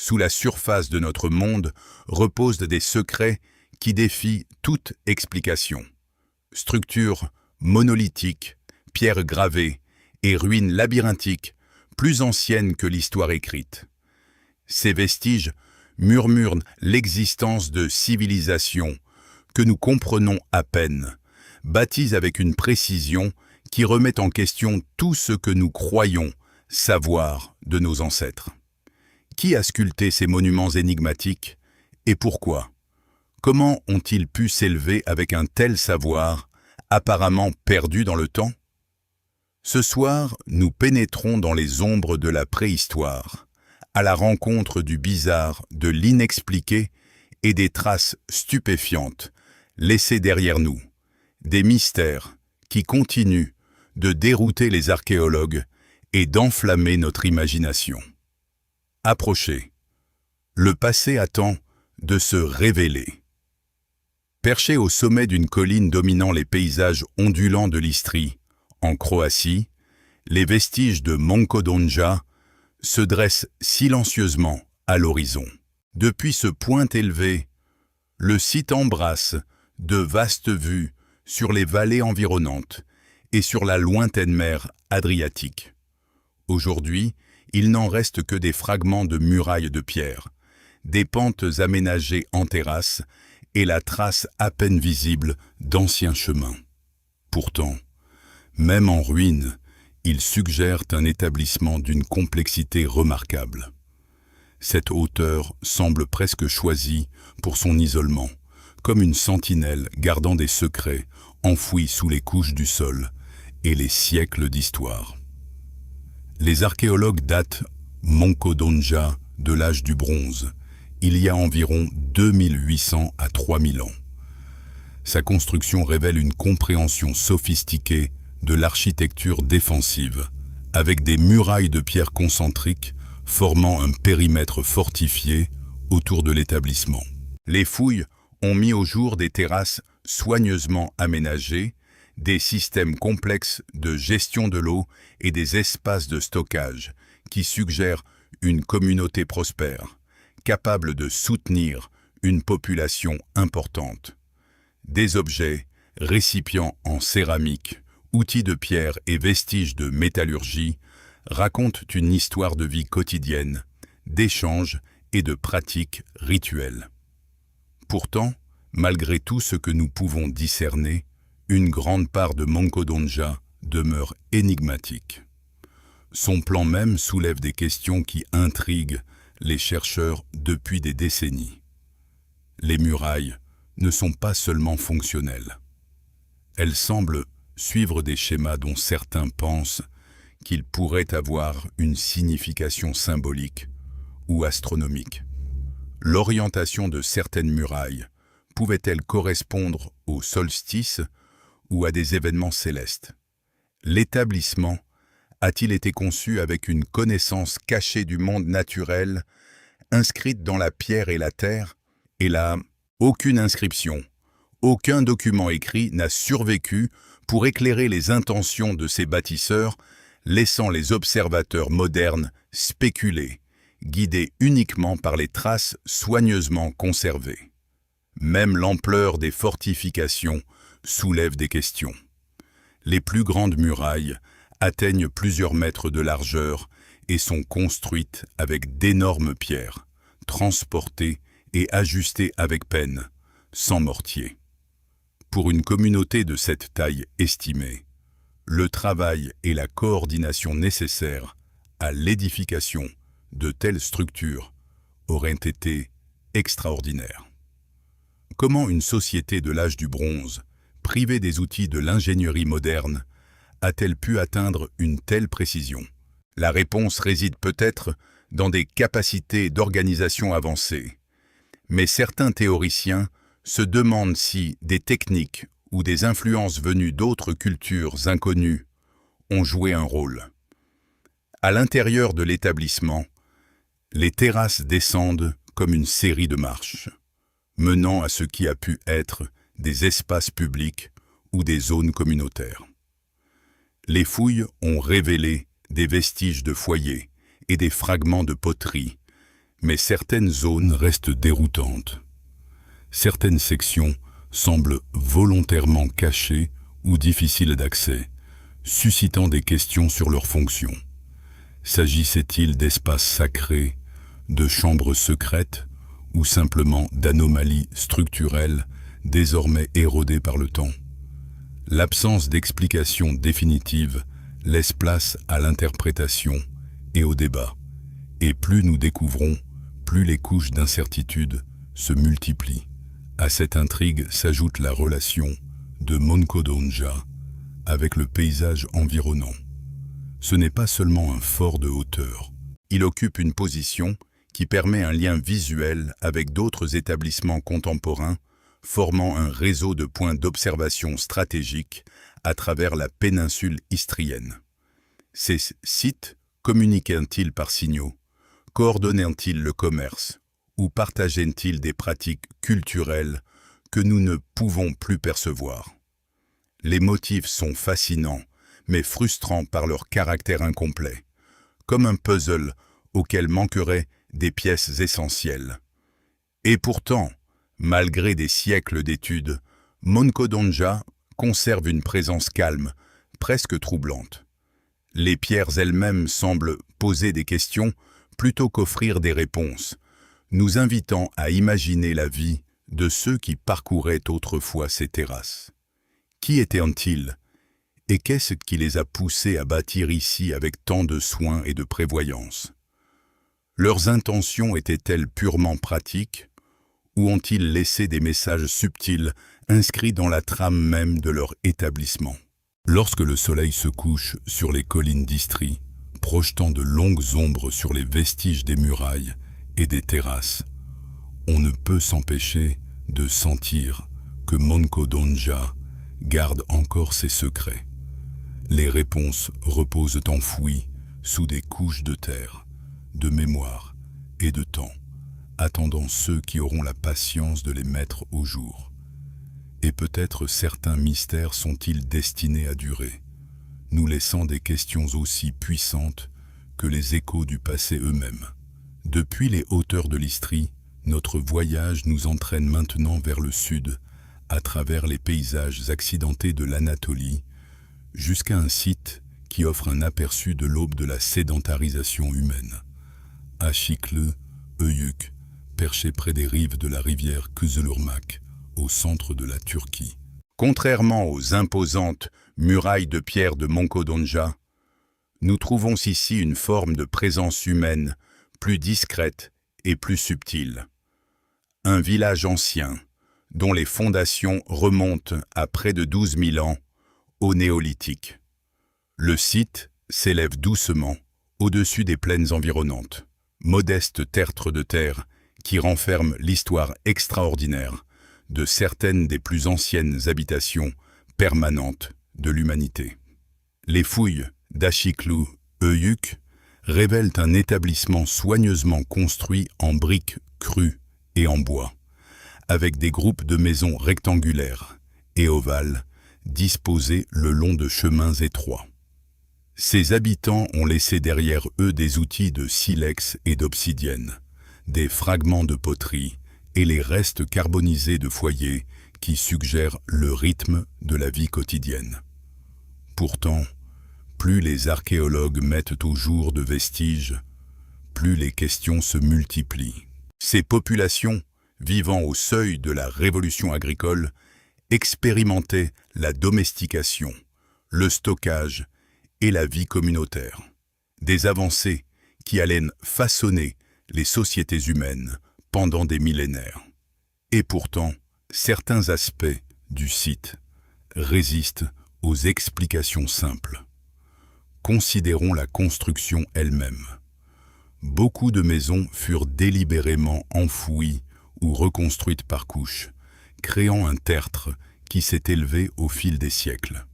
sous la surface de notre monde reposent des secrets qui défient toute explication. Structures monolithiques, pierres gravées et ruines labyrinthiques plus anciennes que l'histoire écrite. Ces vestiges murmurent l'existence de civilisations que nous comprenons à peine, bâties avec une précision qui remet en question tout ce que nous croyons savoir de nos ancêtres. Qui a sculpté ces monuments énigmatiques et pourquoi? Comment ont-ils pu s'élever avec un tel savoir, apparemment perdu dans le temps? Ce soir, nous pénétrons dans les ombres de la préhistoire, à la rencontre du bizarre, de l'inexpliqué et des traces stupéfiantes laissées derrière nous, des mystères qui continuent de dérouter les archéologues et d'enflammer notre imagination. Approchez. Le passé attend de se révéler. Perché au sommet d'une colline dominant les paysages ondulants de l'Istrie, en Croatie, les vestiges de Monkodonja se dressent silencieusement à l'horizon. Depuis ce point élevé, le site embrasse de vastes vues sur les vallées environnantes et sur la lointaine mer Adriatique. Aujourd'hui, il n'en reste que des fragments de murailles de pierre, des pentes aménagées en terrasses et la trace à peine visible d'anciens chemins. Pourtant, même en ruine, ils suggèrent un établissement d'une complexité remarquable. Cette hauteur semble presque choisie pour son isolement, comme une sentinelle gardant des secrets enfouis sous les couches du sol et les siècles d'histoire. Les archéologues datent Monkodonja de l'âge du bronze, il y a environ 2800 à 3000 ans. Sa construction révèle une compréhension sophistiquée de l'architecture défensive, avec des murailles de pierre concentriques formant un périmètre fortifié autour de l'établissement. Les fouilles ont mis au jour des terrasses soigneusement aménagées, des systèmes complexes de gestion de l'eau et des espaces de stockage qui suggèrent une communauté prospère, capable de soutenir une population importante. Des objets, récipients en céramique, outils de pierre et vestiges de métallurgie racontent une histoire de vie quotidienne, d'échanges et de pratiques rituelles. Pourtant, malgré tout ce que nous pouvons discerner, une grande part de Monkodonja demeure énigmatique. Son plan même soulève des questions qui intriguent les chercheurs depuis des décennies. Les murailles ne sont pas seulement fonctionnelles. Elles semblent suivre des schémas dont certains pensent qu'ils pourraient avoir une signification symbolique ou astronomique. L'orientation de certaines murailles pouvait-elle correspondre au solstice ou à des événements célestes? L'établissement a-t-il été conçu avec une connaissance cachée du monde naturel, inscrite dans la pierre et la terre? Et là, aucune inscription, aucun document écrit n'a survécu pour éclairer les intentions de ces bâtisseurs, laissant les observateurs modernes spéculer, guidés uniquement par les traces soigneusement conservées. Même l'ampleur des fortifications soulève des questions. Les plus grandes murailles atteignent plusieurs mètres de largeur et sont construites avec d'énormes pierres, transportées et ajustées avec peine, sans mortier. Pour une communauté de cette taille estimée, le travail et la coordination nécessaires à l'édification de telles structures auraient été extraordinaires. Comment une société de l'âge du bronze, privée des outils de l'ingénierie moderne, a-t-elle pu atteindre une telle précision? La réponse réside peut-être dans des capacités d'organisation avancées. Mais certains théoriciens se demandent si des techniques ou des influences venues d'autres cultures inconnues ont joué un rôle. À l'intérieur de l'établissement, les terrasses descendent comme une série de marches, menant à ce qui a pu être des espaces publics ou des zones communautaires. Les fouilles ont révélé des vestiges de foyers et des fragments de poterie, Mais certaines zones restent déroutantes. Certaines sections semblent volontairement cachées ou difficiles d'accès, suscitant des questions sur leur fonction. S'agissait-il d'espaces sacrés, de chambres secrètes ou simplement d'anomalies structurelles désormais érodées par le temps? L'absence d'explication définitive laisse place à l'interprétation et au débat. Et plus nous découvrons, plus les couches d'incertitude se multiplient. À cette intrigue s'ajoute la relation de Monkodonja avec le paysage environnant. Ce n'est pas seulement un fort de hauteur. Il occupe une position qui permet un lien visuel avec d'autres établissements contemporains, formant un réseau de points d'observation stratégiques à travers la péninsule istrienne. Ces sites communiquent-ils par signaux? Coordonnent-ils le commerce? Ou partagent-ils des pratiques culturelles que nous ne pouvons plus percevoir? Les motifs sont fascinants, mais frustrants par leur caractère incomplet, comme un puzzle auquel manqueraient des pièces essentielles. Et pourtant, malgré des siècles d'études, Monkodonja conserve une présence calme, presque troublante. Les pierres elles-mêmes semblent poser des questions plutôt qu'offrir des réponses, nous invitant à imaginer la vie de ceux qui parcouraient autrefois ces terrasses. Qui étaient-ils? Et qu'est-ce qui les a poussés à bâtir ici avec tant de soin et de prévoyance? Leurs intentions étaient-elles purement pratiques, ou ont-ils laissé des messages subtils inscrits dans la trame même de leur établissement? Lorsque le soleil se couche sur les collines d'Istrie, projetant de longues ombres sur les vestiges des murailles et des terrasses, on ne peut s'empêcher de sentir que Monkodonja garde encore ses secrets. Les réponses reposent enfouies sous des couches de terre, de mémoire et de temps, attendant ceux qui auront la patience de les mettre au jour. Et peut-être certains mystères sont-ils destinés à durer, nous laissant des questions aussi puissantes que les échos du passé eux-mêmes. Depuis les hauteurs de l'Istrie, notre voyage nous entraîne maintenant vers le sud, à travers les paysages accidentés de l'Anatolie, jusqu'à un site qui offre un aperçu de l'aube de la sédentarisation humaine. Aşıklı, Öyük, perché près des rives de la rivière Kızılırmak, au centre de la Turquie. Contrairement aux imposantes murailles de pierre de Monkodonja, nous trouvons ici une forme de présence humaine plus discrète et plus subtile. Un village ancien, dont les fondations remontent à près de 12 000 ans, au néolithique. Le site s'élève doucement au-dessus des plaines environnantes, modeste tertre de terre qui renferme l'histoire extraordinaire de certaines des plus anciennes habitations permanentes de l'humanité. Les fouilles d'Aşıklı, Öyük révèlent un établissement soigneusement construit en briques crues et en bois, avec des groupes de maisons rectangulaires et ovales disposés le long de chemins étroits. Ces habitants ont laissé derrière eux des outils de silex et d'obsidienne, des fragments de poterie et les restes carbonisés de foyers qui suggèrent le rythme de la vie quotidienne. Pourtant, plus les archéologues mettent au jour de vestiges, plus les questions se multiplient. Ces populations, vivant au seuil de la révolution agricole, expérimentaient la domestication, le stockage et la vie communautaire. Des avancées qui allaient façonner les sociétés humaines pendant des millénaires. Et pourtant, certains aspects du site résistent aux explications simples. Considérons la construction elle-même. Beaucoup de maisons furent délibérément enfouies ou reconstruites par couches, créant un tertre qui s'est élevé au fil des siècles.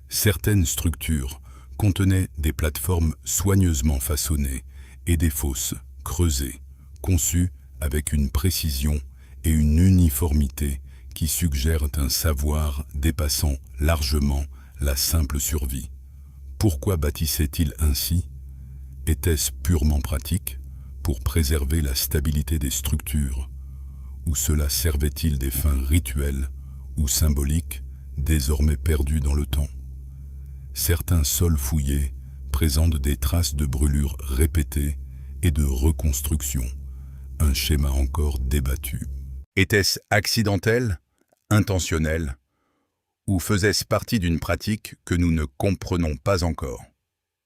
Certaines structures contenaient des plateformes soigneusement façonnées et des fosses creusées, conçues avec une précision et une uniformité qui suggèrent un savoir dépassant largement la simple survie. Pourquoi bâtissaient-ils ainsi? Était-ce purement pratique, pour préserver la stabilité des structures, ou cela servait-il des fins rituelles ou symboliques désormais perdues dans le temps? Certains sols fouillés présentent des traces de brûlures répétées et de reconstruction, un schéma encore débattu. Était-ce accidentel, intentionnel, ou faisait-ce partie d'une pratique que nous ne comprenons pas encore?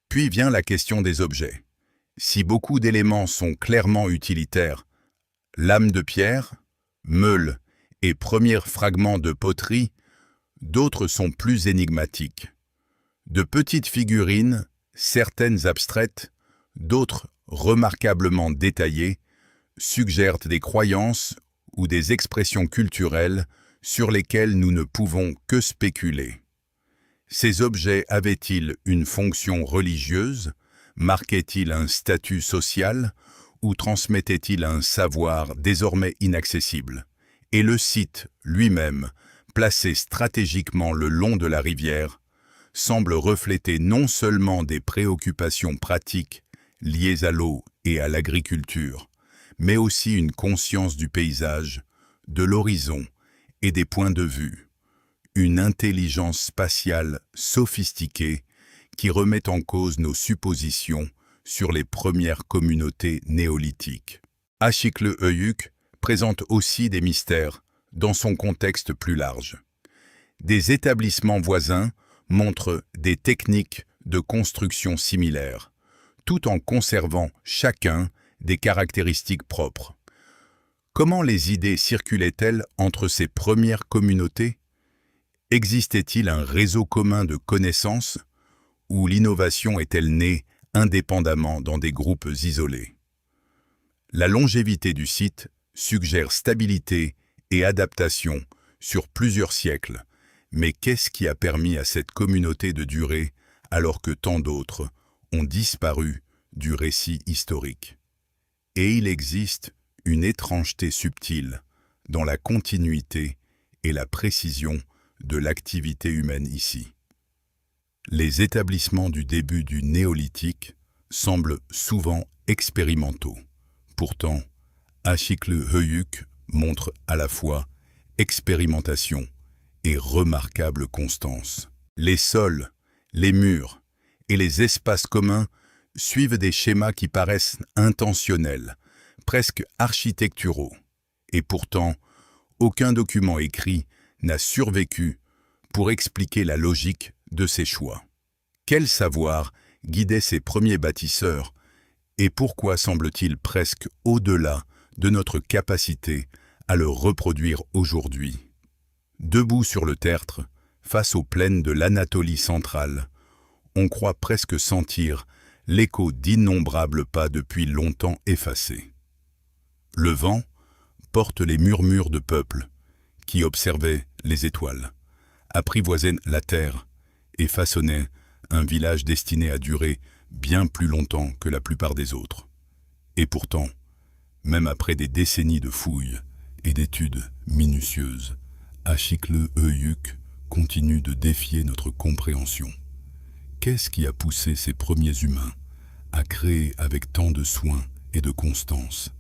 Puis vient la question des objets. Si beaucoup d'éléments sont clairement utilitaires, lames de pierre, meules et premiers fragments de poterie, d'autres sont plus énigmatiques. De petites figurines, certaines abstraites, d'autres remarquablement détaillées, suggèrent des croyances ou des expressions culturelles sur lesquelles nous ne pouvons que spéculer. Ces objets avaient-ils une fonction religieuse? Marquaient-ils un statut social? Ou transmettaient-ils un savoir désormais inaccessible? Et le site lui-même, placé stratégiquement le long de la rivière, semble refléter non seulement des préoccupations pratiques liées à l'eau et à l'agriculture, mais aussi une conscience du paysage, de l'horizon et des points de vue, une intelligence spatiale sophistiquée qui remet en cause nos suppositions sur les premières communautés néolithiques. Achikle-Höyük présente aussi des mystères dans son contexte plus large. Des établissements voisins montrent des techniques de construction similaires, tout en conservant chacun des caractéristiques propres. Comment les idées circulaient-elles entre ces premières communautés? Existait-il un réseau commun de connaissances ou l'innovation est-elle née indépendamment dans des groupes isolés? La longévité du site suggère stabilité et adaptation sur plusieurs siècles, mais qu'est-ce qui a permis à cette communauté de durer alors que tant d'autres ont disparu du récit historique? Et il existe une étrangeté subtile dans la continuité et la précision de l'activité humaine ici. Les établissements du début du néolithique semblent souvent expérimentaux. Pourtant, Achikle-Höyük montre à la fois expérimentation et remarquable constance. Les sols, les murs et les espaces communs suivent des schémas qui paraissent intentionnels, presque architecturaux. Et pourtant, aucun document écrit n'a survécu pour expliquer la logique de ces choix. Quel savoir guidait ces premiers bâtisseurs et pourquoi semble-t-il presque au-delà de notre capacité à le reproduire aujourd'hui? Debout sur le tertre, face aux plaines de l'Anatolie centrale, on croit presque sentir l'écho d'innombrables pas depuis longtemps effacés. Le vent porte les murmures de peuples qui observaient les étoiles, apprivoisaient la terre et façonnaient un village destiné à durer bien plus longtemps que la plupart des autres. Et pourtant, même après des décennies de fouilles et d'études minutieuses, Achikle-Höyük continue de défier notre compréhension. Qu'est-ce qui a poussé ces premiers humains à créer avec tant de soin et de constance?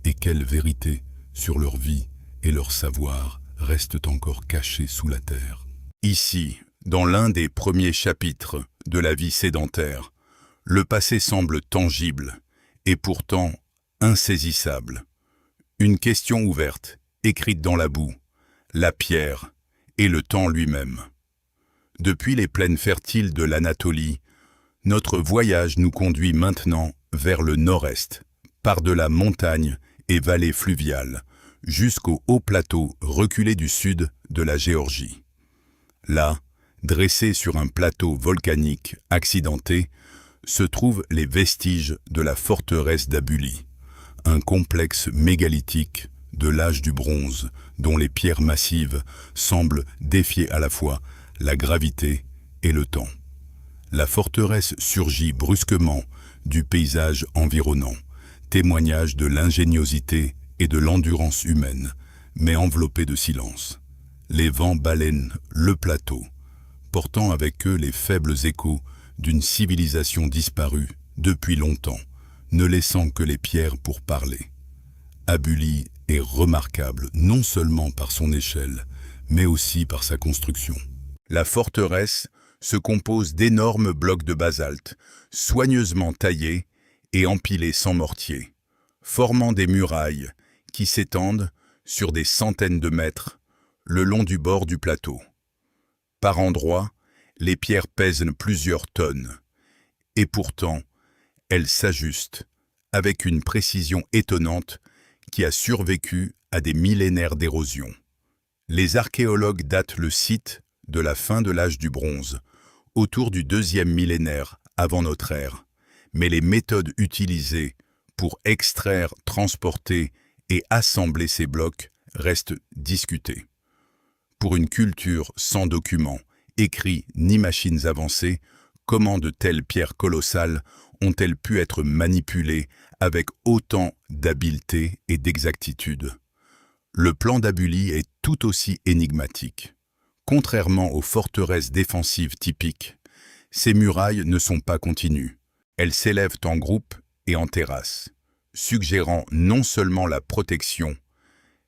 Et quelle vérité sur leur vie et leur savoir restent encore cachées sous la terre? Ici, dans l'un des premiers chapitres de la vie sédentaire, le passé semble tangible et pourtant insaisissable. Une question ouverte, écrite dans la boue, la pierre et le temps lui-même. Depuis les plaines fertiles de l'Anatolie, notre voyage nous conduit maintenant vers le nord-est, par-delà montagnes et vallées fluviales, jusqu'au haut plateau reculé du sud de la Géorgie. Là, dressés sur un plateau volcanique accidenté, se trouvent les vestiges de la forteresse d'Abuli, un complexe mégalithique de l'âge du bronze dont les pierres massives semblent défier à la fois la gravité et le temps. La forteresse surgit brusquement du paysage environnant, témoignage de l'ingéniosité et de l'endurance humaine, mais enveloppée de silence. Les vents balaient le plateau, portant avec eux les faibles échos d'une civilisation disparue depuis longtemps, ne laissant que les pierres pour parler. Abuli est remarquable non seulement par son échelle, mais aussi par sa construction. La forteresse se compose d'énormes blocs de basalte, soigneusement taillés et empilés sans mortier, formant des murailles qui s'étendent sur des centaines de mètres le long du bord du plateau. Par endroits, les pierres pèsent plusieurs tonnes, et pourtant, elles s'ajustent avec une précision étonnante qui a survécu à des millénaires d'érosion. Les archéologues datent le site de la fin de l'âge du bronze, autour du 2e millénaire avant notre ère, mais les méthodes utilisées pour extraire, transporter et assembler ces blocs restent discutées. Pour une culture sans documents, écrits ni machines avancées, comment de telles pierres colossales ont-elles pu être manipulées avec autant d'habileté et d'exactitude? Le plan d'Abuli est tout aussi énigmatique. Contrairement aux forteresses défensives typiques, ces murailles ne sont pas continues. Elles s'élèvent en groupe et en terrasse, suggérant non seulement la protection,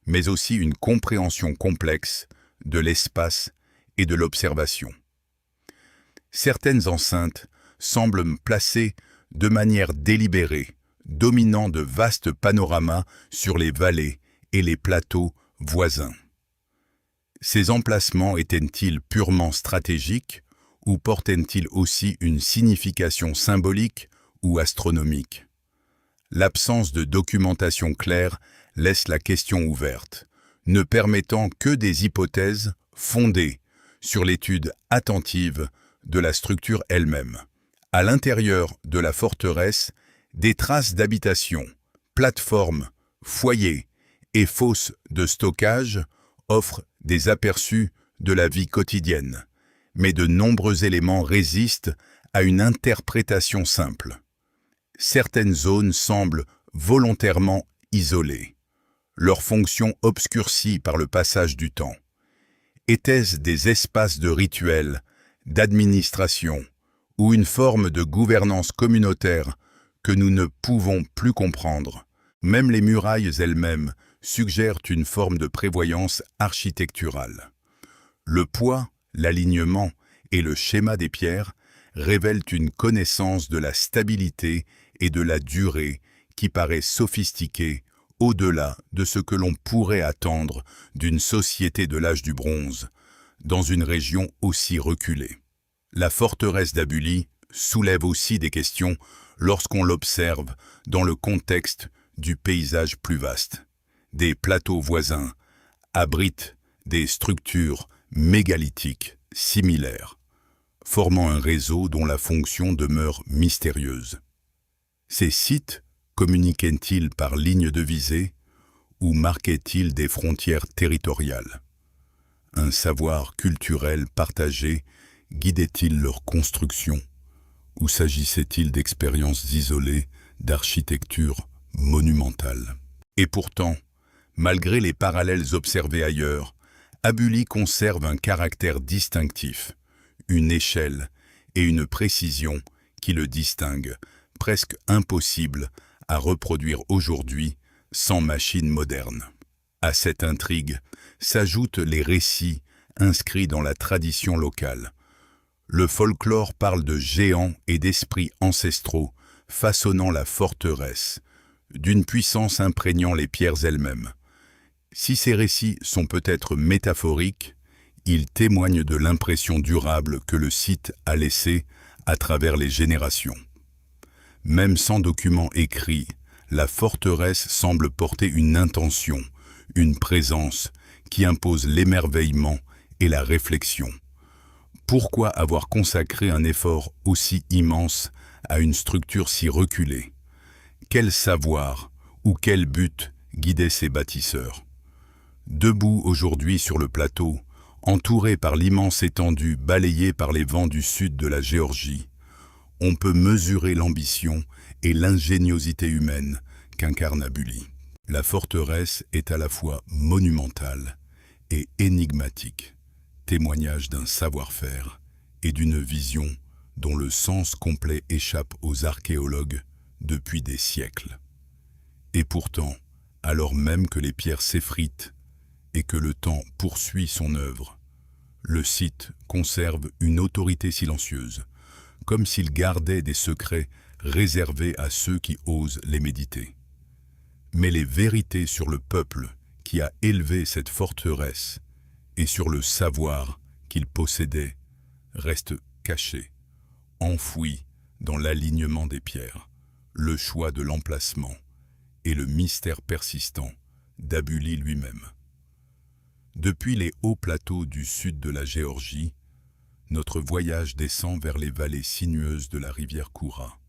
mais aussi une compréhension complexe de l'espace et de l'observation. Certaines enceintes semblent placées de manière délibérée, dominant de vastes panoramas sur les vallées et les plateaux voisins. Ces emplacements étaient-ils purement stratégiques ou portaient-ils aussi une signification symbolique ou astronomique? L'absence de documentation claire laisse la question ouverte, ne permettant que des hypothèses fondées sur l'étude attentive de la structure elle-même. À l'intérieur de la forteresse, des traces d'habitation, plateformes, foyers et fosses de stockage offrent des aperçus de la vie quotidienne, mais de nombreux éléments résistent à une interprétation simple. Certaines zones semblent volontairement isolées, leur fonction obscurcie par le passage du temps. Étaient-ce des espaces de rituel, d'administration ou une forme de gouvernance communautaire que nous ne pouvons plus comprendre? Même les murailles elles-mêmes suggèrent une forme de prévoyance architecturale. Le poids, l'alignement et le schéma des pierres révèlent une connaissance de la stabilité et de la durée qui paraît sophistiquée au-delà de ce que l'on pourrait attendre d'une société de l'âge du bronze, dans une région aussi reculée. La forteresse d'Abuli soulève aussi des questions lorsqu'on l'observe dans le contexte du paysage plus vaste. Des plateaux voisins abritent des structures mégalithiques similaires, formant un réseau dont la fonction demeure mystérieuse. Ces sites communiquaient-ils par ligne de visée ou marquaient-ils des frontières territoriales? Un savoir culturel partagé guidait-il leur construction ou s'agissait-il d'expériences isolées d'architecture monumentale? Et pourtant, malgré les parallèles observés ailleurs, Abuli conserve un caractère distinctif, une échelle et une précision qui le distinguent, presque impossible à reproduire aujourd'hui sans machine moderne. À cette intrigue s'ajoutent les récits inscrits dans la tradition locale. Le folklore parle de géants et d'esprits ancestraux façonnant la forteresse, d'une puissance imprégnant les pierres elles-mêmes. Si ces récits sont peut-être métaphoriques, ils témoignent de l'impression durable que le site a laissée à travers les générations. Même sans document écrit, la forteresse semble porter une intention, une présence qui impose l'émerveillement et la réflexion. Pourquoi avoir consacré un effort aussi immense à une structure si reculée? Quel savoir ou quel but guidait ces bâtisseurs? Debout aujourd'hui sur le plateau, entouré par l'immense étendue balayée par les vents du sud de la Géorgie, on peut mesurer l'ambition et l'ingéniosité humaine qu'incarne Abuli. La forteresse est à la fois monumentale et énigmatique, témoignage d'un savoir-faire et d'une vision dont le sens complet échappe aux archéologues depuis des siècles. Et pourtant, alors même que les pierres s'effritent et que le temps poursuit son œuvre, le site conserve une autorité silencieuse, comme s'il gardait des secrets réservés à ceux qui osent les méditer. Mais les vérités sur le peuple qui a élevé cette forteresse et sur le savoir qu'il possédait restent cachées, enfouies dans l'alignement des pierres, le choix de l'emplacement et le mystère persistant d'Abuli lui-même. Depuis les hauts plateaux du sud de la Géorgie, notre voyage descend vers les vallées sinueuses de la rivière Koura,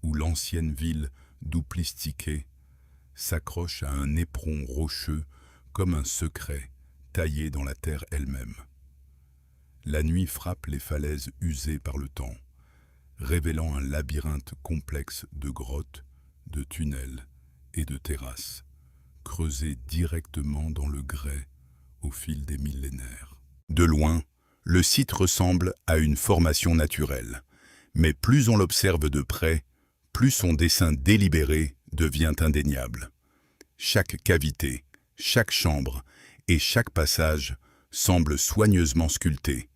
où l'ancienne ville d'Ouplistike s'accroche à un éperon rocheux comme un secret taillé dans la terre elle-même. La nuit frappe les falaises usées par le temps, révélant un labyrinthe complexe de grottes, de tunnels et de terrasses, creusés directement dans le grès au fil des millénaires. De loin, le site ressemble à une formation naturelle, mais plus on l'observe de près, plus son dessin délibéré devient indéniable. Chaque cavité, chaque chambre et chaque passage semble soigneusement sculpté,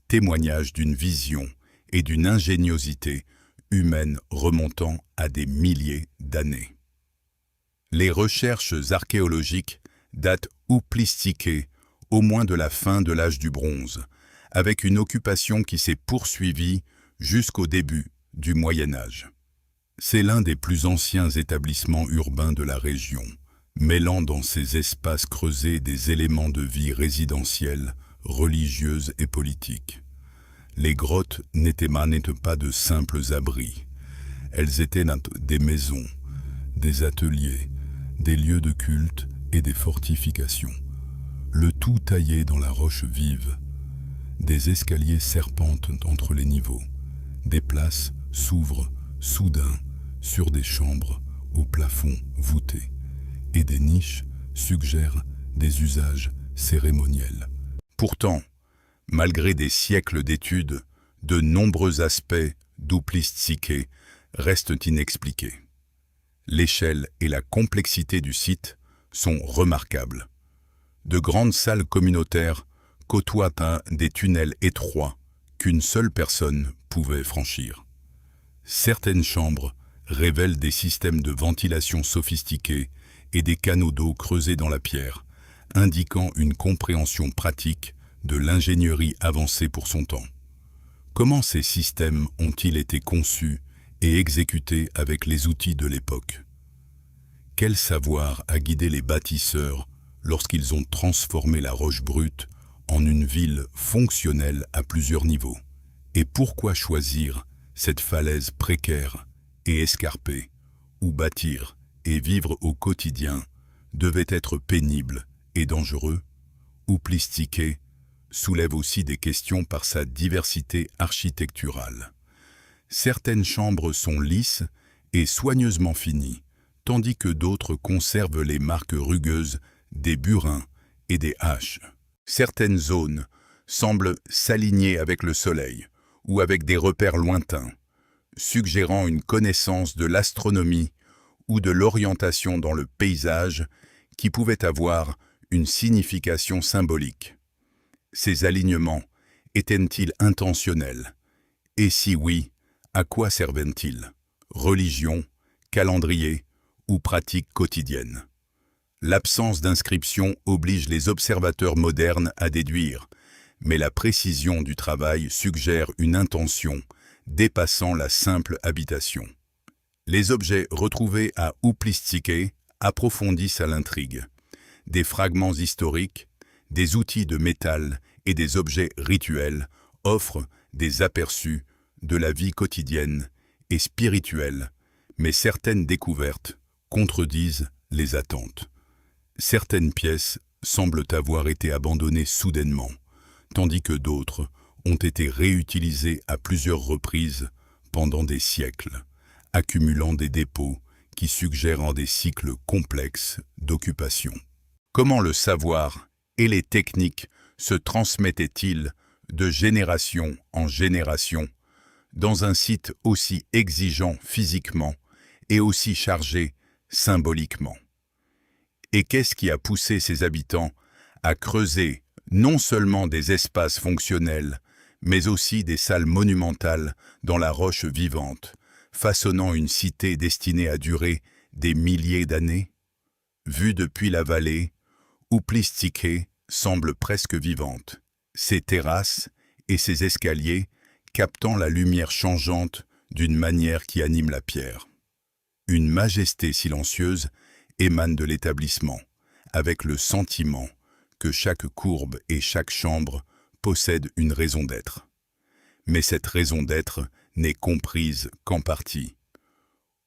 témoignage d'une vision et d'une ingéniosité humaine remontant à des milliers d'années. Les recherches archéologiques datent Ouplistike au moins de la fin de l'âge du bronze, avec une occupation qui s'est poursuivie jusqu'au début du Moyen Âge. C'est l'un des plus anciens établissements urbains de la région, mêlant dans ses espaces creusés des éléments de vie résidentielle, religieuse et politique. Les grottes n'étaient pas de simples abris. Elles étaient des maisons, des ateliers, des lieux de culte et des fortifications. Le tout taillé dans la roche vive. Des escaliers serpentent entre les niveaux. Des places s'ouvrent soudain sur des chambres au plafond voûté. Et des niches suggèrent des usages cérémoniels. Pourtant, malgré des siècles d'études, de nombreux aspects d'Ouplistike restent inexpliqués. L'échelle et la complexité du site sont remarquables. De grandes salles communautaires côtoient des tunnels étroits qu'une seule personne pouvait franchir. Certaines chambres révèlent des systèmes de ventilation sophistiqués et des canaux d'eau creusés dans la pierre, indiquant une compréhension pratique de l'ingénierie avancée pour son temps. Comment ces systèmes ont-ils été conçus et exécutés avec les outils de l'époque? Quel savoir a guidé les bâtisseurs lorsqu'ils ont transformé la roche brute en une ville fonctionnelle à plusieurs niveaux? Et pourquoi choisir cette falaise précaire et escarpée, où bâtir et vivre au quotidien devait être pénible et dangereux? Ouplistike soulève aussi des questions par sa diversité architecturale. Certaines chambres sont lisses et soigneusement finies, tandis que d'autres conservent les marques rugueuses des burins et des haches. Certaines zones semblent s'aligner avec le soleil ou avec des repères lointains, suggérant une connaissance de l'astronomie ou de l'orientation dans le paysage qui pouvait avoir une signification symbolique. Ces alignements étaient-ils intentionnels? Et si oui, à quoi servaient-ils? Religion, calendrier ou pratique quotidienne? L'absence d'inscription oblige les observateurs modernes à déduire, mais la précision du travail suggère une intention dépassant la simple habitation. Les objets retrouvés à Ouplistike approfondissent à l'intrigue. Des fragments historiques, des outils de métal et des objets rituels offrent des aperçus de la vie quotidienne et spirituelle, mais certaines découvertes contredisent les attentes. Certaines pièces semblent avoir été abandonnées soudainement, tandis que d'autres ont été réutilisées à plusieurs reprises pendant des siècles, accumulant des dépôts qui suggèrent des cycles complexes d'occupation. Comment le savoir et les techniques se transmettaient-ils de génération en génération dans un site aussi exigeant physiquement et aussi chargée symboliquement. Et qu'est-ce qui a poussé ses habitants à creuser non seulement des espaces fonctionnels, mais aussi des salles monumentales dans la roche vivante, façonnant une cité destinée à durer des milliers d'années? Vue depuis la vallée, Uplistike semble presque vivante, ses terrasses et ses escaliers captant la lumière changeante d'une manière qui anime la pierre. Une majesté silencieuse émane de l'établissement, avec le sentiment que chaque courbe et chaque chambre possèdent une raison d'être. Mais cette raison d'être n'est comprise qu'en partie.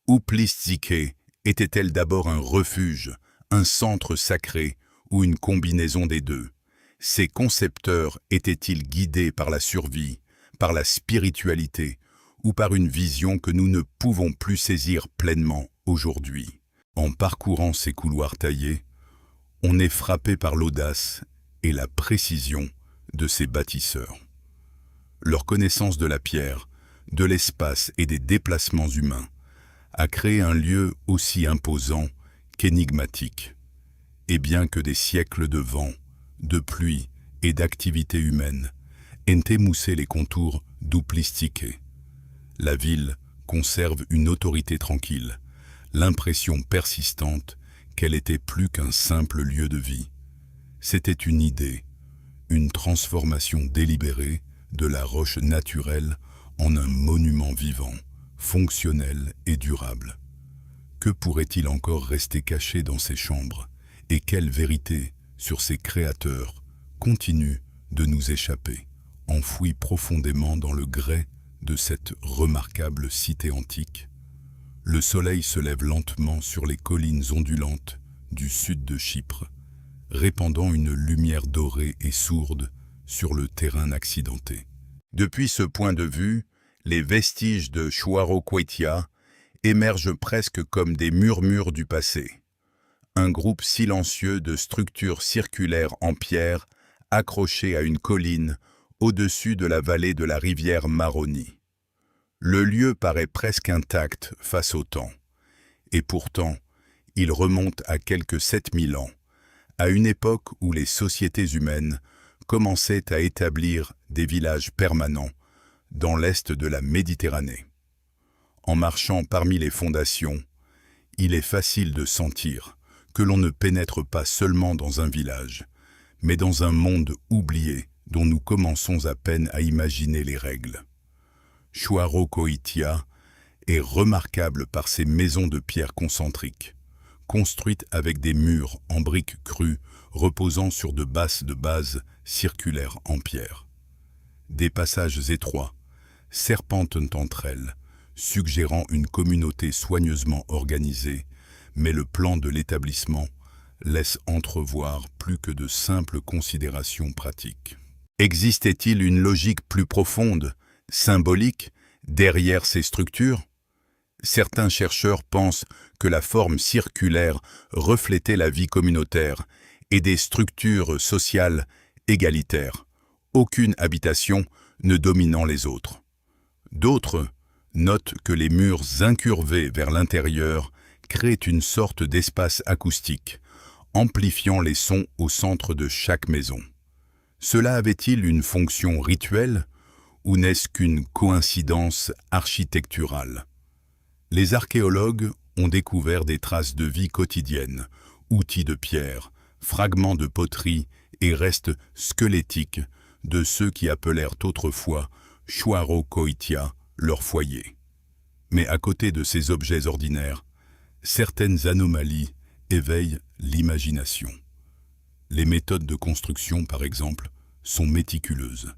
Uplistike était-elle d'abord un refuge, un centre sacré ou une combinaison des deux? Ses concepteurs étaient-ils guidés par la survie, par la spiritualité ou par une vision que nous ne pouvons plus saisir pleinement aujourd'hui? En parcourant ces couloirs taillés, on est frappé par l'audace et la précision de ces bâtisseurs. Leur connaissance de la pierre, de l'espace et des déplacements humains a créé un lieu aussi imposant qu'énigmatique. Et bien que des siècles de vent, de pluie et d'activité humaine aient émoussé les contours d'Uplistike, la ville conserve une autorité tranquille, l'impression persistante qu'elle était plus qu'un simple lieu de vie. C'était une idée, une transformation délibérée de la roche naturelle en un monument vivant, fonctionnel et durable. Que pourrait-il encore rester caché dans ces chambres, et quelle vérité sur ses créateurs continue de nous échapper, enfouie profondément dans le grès de cette remarquable cité antique? Le soleil se lève lentement sur les collines ondulantes du sud de Chypre, répandant une lumière dorée et sourde sur le terrain accidenté. Depuis ce point de vue, les vestiges de Choiroquetia émergent presque comme des murmures du passé. Un groupe silencieux de structures circulaires en pierre accrochées à une colline au-dessus de la vallée de la rivière Maroni. Le lieu paraît presque intact face au temps. Et pourtant, il remonte à quelques 7000 ans, à une époque où les sociétés humaines commençaient à établir des villages permanents dans l'est de la Méditerranée. En marchant parmi les fondations, il est facile de sentir que l'on ne pénètre pas seulement dans un village, mais dans un monde oublié dont nous commençons à peine à imaginer les règles. Choiroquetia est remarquable par ses maisons de pierre concentriques, construites avec des murs en briques crues reposant sur de bases circulaires en pierre. Des passages étroits serpentent entre elles, suggérant une communauté soigneusement organisée, mais le plan de l'établissement laisse entrevoir plus que de simples considérations pratiques. Existait-il une logique plus profonde, symbolique, derrière ces structures? Certains chercheurs pensent que la forme circulaire reflétait la vie communautaire et des structures sociales égalitaires, aucune habitation ne dominant les autres. D'autres notent que les murs incurvés vers l'intérieur créent une sorte d'espace acoustique, amplifiant les sons au centre de chaque maison. Cela avait-il une fonction rituelle ou n'est-ce qu'une coïncidence architecturale? Les archéologues ont découvert des traces de vie quotidienne, outils de pierre, fragments de poterie et restes squelettiques de ceux qui appelèrent autrefois Choiroquetia leur foyer. Mais à côté de ces objets ordinaires, certaines anomalies éveillent l'imagination. Les méthodes de construction, par exemple, sont méticuleuses.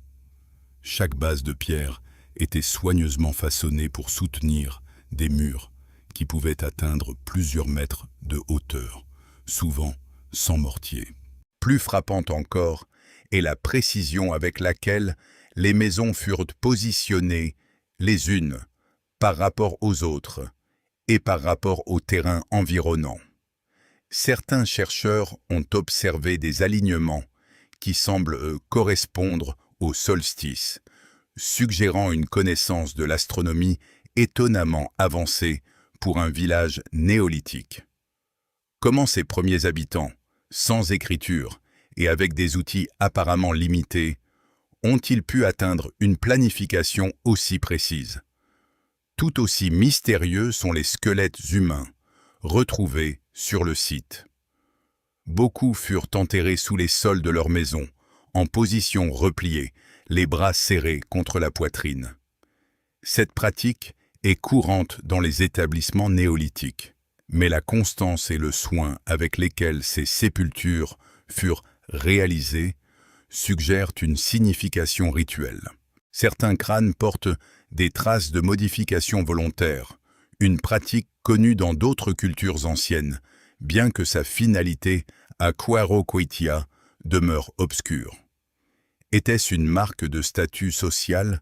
Chaque base de pierre était soigneusement façonnée pour soutenir des murs qui pouvaient atteindre plusieurs mètres de hauteur, souvent sans mortier. Plus frappante encore est la précision avec laquelle les maisons furent positionnées les unes par rapport aux autres et par rapport au terrain environnant. Certains chercheurs ont observé des alignements qui semblent correspondre au solstice, suggérant une connaissance de l'astronomie étonnamment avancée pour un village néolithique. Comment ces premiers habitants, sans écriture et avec des outils apparemment limités, ont-ils pu atteindre une planification aussi précise? Tout aussi mystérieux sont les squelettes humains retrouvés sur le site. Beaucoup furent enterrés sous les sols de leur maison, en position repliée, les bras serrés contre la poitrine. Cette pratique est courante dans les établissements néolithiques, mais la constance et le soin avec lesquels ces sépultures furent réalisées suggèrent une signification rituelle. Certains crânes portent des traces de modification volontaire, une pratique connue dans d'autres cultures anciennes, bien que sa finalité à Q'uaroqoitia demeure obscure. Était-ce une marque de statut social,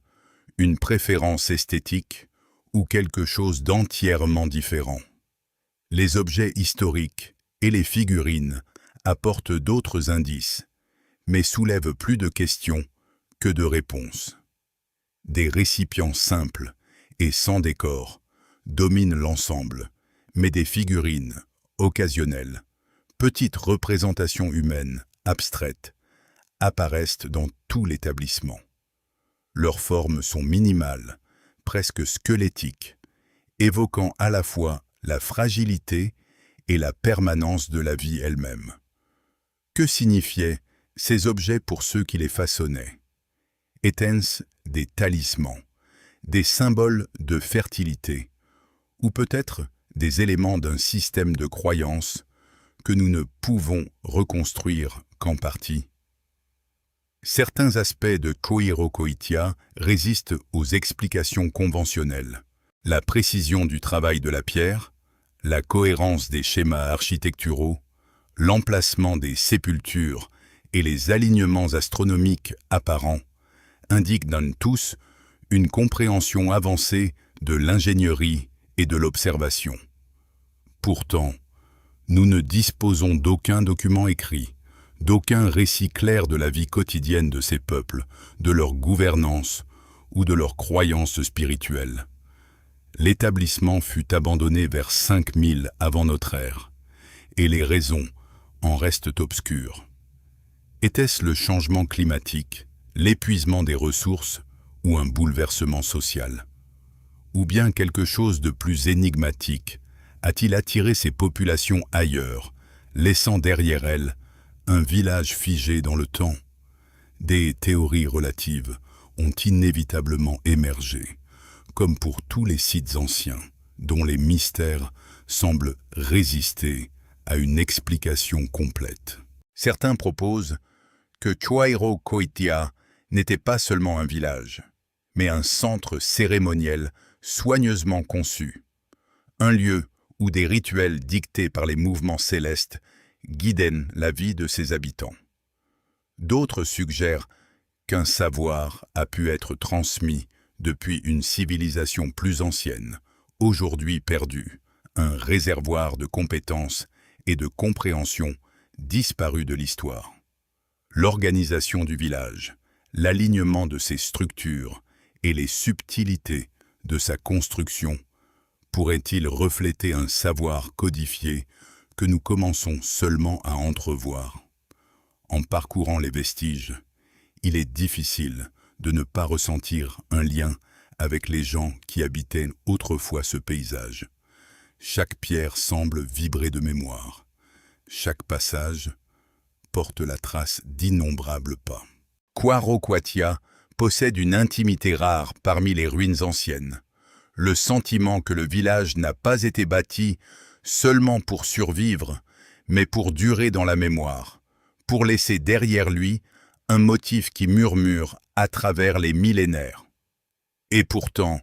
une préférence esthétique ou quelque chose d'entièrement différent? Les objets historiques et les figurines apportent d'autres indices, mais soulèvent plus de questions que de réponses. Des récipients simples et sans décor dominent l'ensemble, mais des figurines occasionnelles, petites représentations humaines abstraites, apparaissent dans tout l'établissement. Leurs formes sont minimales, presque squelettiques, évoquant à la fois la fragilité et la permanence de la vie elle-même. Que signifiaient ces objets pour ceux qui les façonnaient? Étaient-ce des talismans, des symboles de fertilité, ou peut-être des éléments d'un système de croyances que nous ne pouvons reconstruire qu'en partie? Certains aspects de Q'uaroqoitia résistent aux explications conventionnelles. La précision du travail de la pierre, la cohérence des schémas architecturaux, l'emplacement des sépultures et les alignements astronomiques apparents indiquent d'un tous une compréhension avancée de l'ingénierie et de l'observation. Pourtant, nous ne disposons d'aucun document écrit, d'aucun récit clair de la vie quotidienne de ces peuples, de leur gouvernance ou de leurs croyances spirituelles. L'établissement fut abandonné vers 5000 avant notre ère, et les raisons en restent obscures. Était-ce le changement climatique, l'épuisement des ressources ou un bouleversement social? Ou bien quelque chose de plus énigmatique a-t-il attiré ces populations ailleurs, laissant derrière elles un village figé dans le temps? Des théories relatives ont inévitablement émergé, comme pour tous les sites anciens, dont les mystères semblent résister à une explication complète. Certains proposent que Q'uaroqoitia n'était pas seulement un village, mais un centre cérémoniel soigneusement conçu, un lieu où des rituels dictés par les mouvements célestes guidaient la vie de ses habitants. D'autres suggèrent qu'un savoir a pu être transmis depuis une civilisation plus ancienne, aujourd'hui perdue, un réservoir de compétences et de compréhension disparu de l'histoire. L'organisation du village, l'alignement de ses structures et les subtilités de sa construction pourraient-ils refléter un savoir codifié que nous commençons seulement à entrevoir? En parcourant les vestiges, il est difficile de ne pas ressentir un lien avec les gens qui habitaient autrefois ce paysage. Chaque pierre semble vibrer de mémoire. Chaque passage porte la trace d'innombrables pas. Q'uaroqoitia possède une intimité rare parmi les ruines anciennes. Le sentiment que le village n'a pas été bâti seulement pour survivre, mais pour durer dans la mémoire, pour laisser derrière lui un motif qui murmure à travers les millénaires. Et pourtant,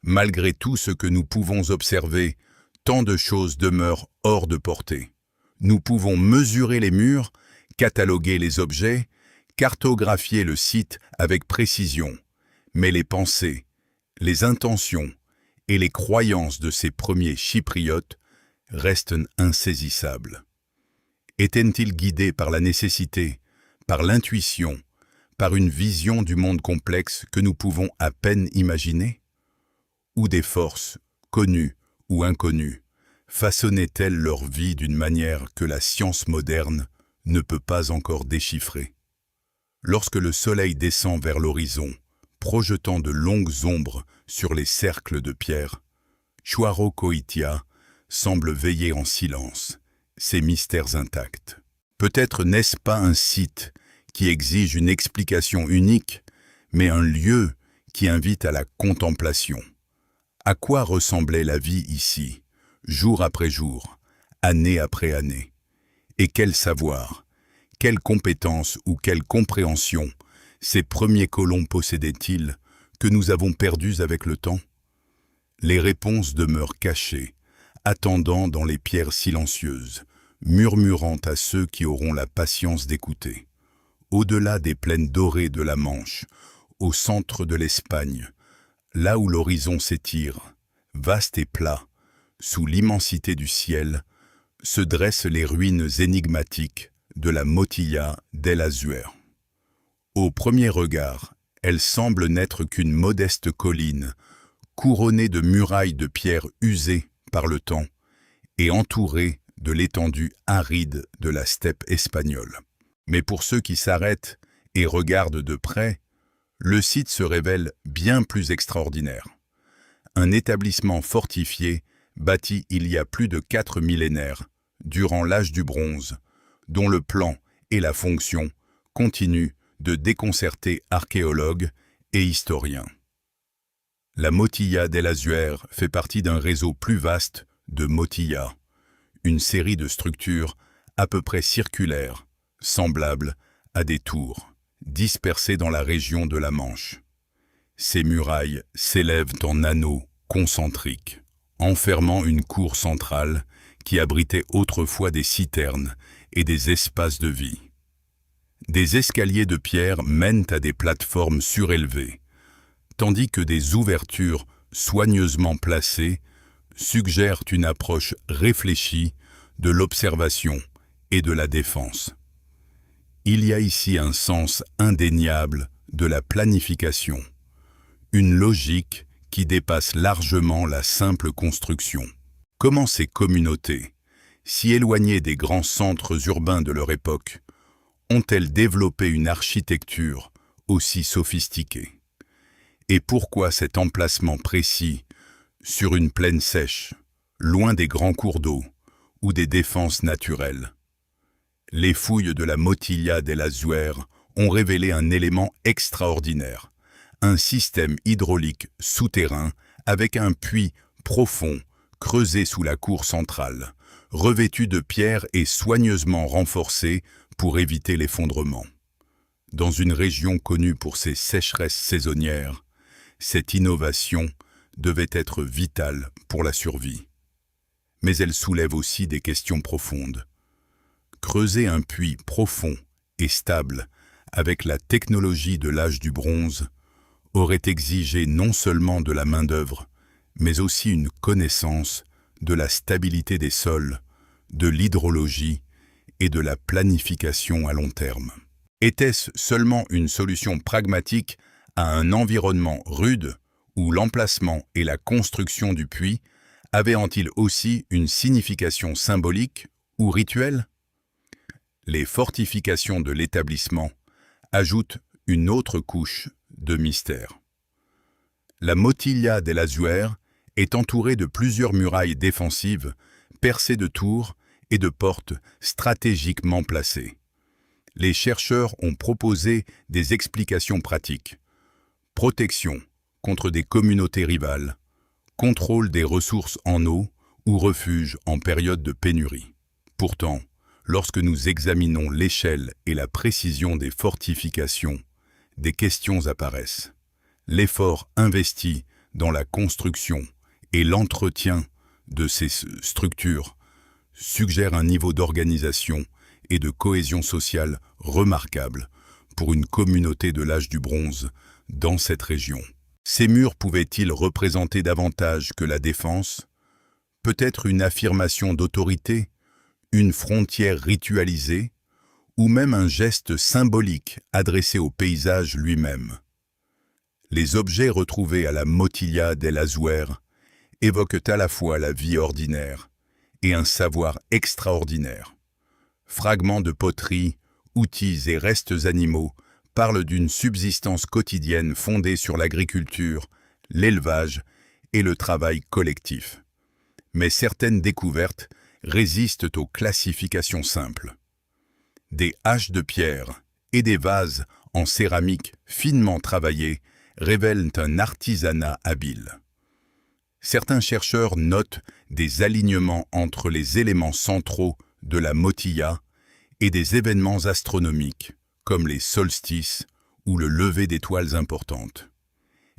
malgré tout ce que nous pouvons observer, tant de choses demeurent hors de portée. Nous pouvons mesurer les murs, cataloguer les objets, cartographier le site avec précision, mais les pensées, les intentions et les croyances de ces premiers chypriotes restent insaisissables. Étaient-ils guidés par la nécessité, par l'intuition, par une vision du monde complexe que nous pouvons à peine imaginer? Ou des forces, connues ou inconnues, façonnaient-elles leur vie d'une manière que la science moderne ne peut pas encore déchiffrer? Lorsque le soleil descend vers l'horizon, projetant de longues ombres sur les cercles de pierre, Chuaraucoitia semble veiller en silence, ses mystères intacts. Peut-être n'est-ce pas un site qui exige une explication unique, mais un lieu qui invite à la contemplation. À quoi ressemblait la vie ici, jour après jour, année après année? Et quel savoir, quelle compétence ou quelle compréhension ces premiers colons possédaient-ils que nous avons perdus avec le temps? Les réponses demeurent cachées, attendant dans les pierres silencieuses, murmurant à ceux qui auront la patience d'écouter. Au-delà des plaines dorées de la Manche, au centre de l'Espagne, là où l'horizon s'étire, vaste et plat, sous l'immensité du ciel, se dressent les ruines énigmatiques de la Motilla del Azuer. Au premier regard, elle semble n'être qu'une modeste colline, couronnée de murailles de pierre usées par le temps et entourée de l'étendue aride de la steppe espagnole. Mais pour ceux qui s'arrêtent et regardent de près, le site se révèle bien plus extraordinaire. Un établissement fortifié, bâti il y a plus de 4 millénaires, durant l'âge du bronze, dont le plan et la fonction continuent de déconcerter archéologues et historiens. La Motilla del Azuer fait partie d'un réseau plus vaste de motillas, une série de structures à peu près circulaires, semblables à des tours, dispersées dans la région de la Manche. Ces murailles s'élèvent en anneaux concentriques, enfermant une cour centrale qui abritait autrefois des citernes et des espaces de vie. Des escaliers de pierre mènent à des plateformes surélevées, tandis que des ouvertures soigneusement placées suggèrent une approche réfléchie de l'observation et de la défense. Il y a ici un sens indéniable de la planification, une logique qui dépasse largement la simple construction. Comment ces communautés, si éloignées des grands centres urbains de leur époque, ont-elles développé une architecture aussi sophistiquée? Et pourquoi cet emplacement précis, sur une plaine sèche, loin des grands cours d'eau ou des défenses naturelles? Les fouilles de la Motilla del Azuer ont révélé un élément extraordinaire, un système hydraulique souterrain avec un puits profond creusé sous la cour centrale, revêtu de pierres et soigneusement renforcé pour éviter l'effondrement. Dans une région connue pour ses sécheresses saisonnières, cette innovation devait être vitale pour la survie. Mais elle soulève aussi des questions profondes. Creuser un puits profond et stable avec la technologie de l'âge du bronze aurait exigé non seulement de la main-d'œuvre, mais aussi une connaissance de la stabilité des sols, de l'hydrologie et de la planification à long terme. Était-ce seulement une solution pragmatique à un environnement rude où l'emplacement et la construction du puits avaient-ils aussi une signification symbolique ou rituelle? Les fortifications de l'établissement ajoutent une autre couche de mystère. La Motilla del Azuer est entourée de plusieurs murailles défensives, percées de tours et de portes stratégiquement placées. Les chercheurs ont proposé des explications pratiques. Protection contre des communautés rivales, contrôle des ressources en eau ou refuge en période de pénurie. Pourtant, lorsque nous examinons l'échelle et la précision des fortifications, des questions apparaissent. L'effort investi dans la construction et l'entretien de ces structures suggère un niveau d'organisation et de cohésion sociale remarquable pour une communauté de l'âge du bronze dans cette région. Ces murs pouvaient-ils représenter davantage que la défense? Peut-être une affirmation d'autorité, une frontière ritualisée, ou même un geste symbolique adressé au paysage lui-même. Les objets retrouvés à la Motilla del Azuer évoquent à la fois la vie ordinaire et un savoir extraordinaire. Fragments de poterie, outils et restes animaux parlent d'une subsistance quotidienne fondée sur l'agriculture, l'élevage et le travail collectif. Mais certaines découvertes résistent aux classifications simples. Des haches de pierre et des vases en céramique finement travaillés révèlent un artisanat habile. Certains chercheurs notent des alignements entre les éléments centraux de la motilla et des événements astronomiques, comme les solstices ou le lever d'étoiles importantes.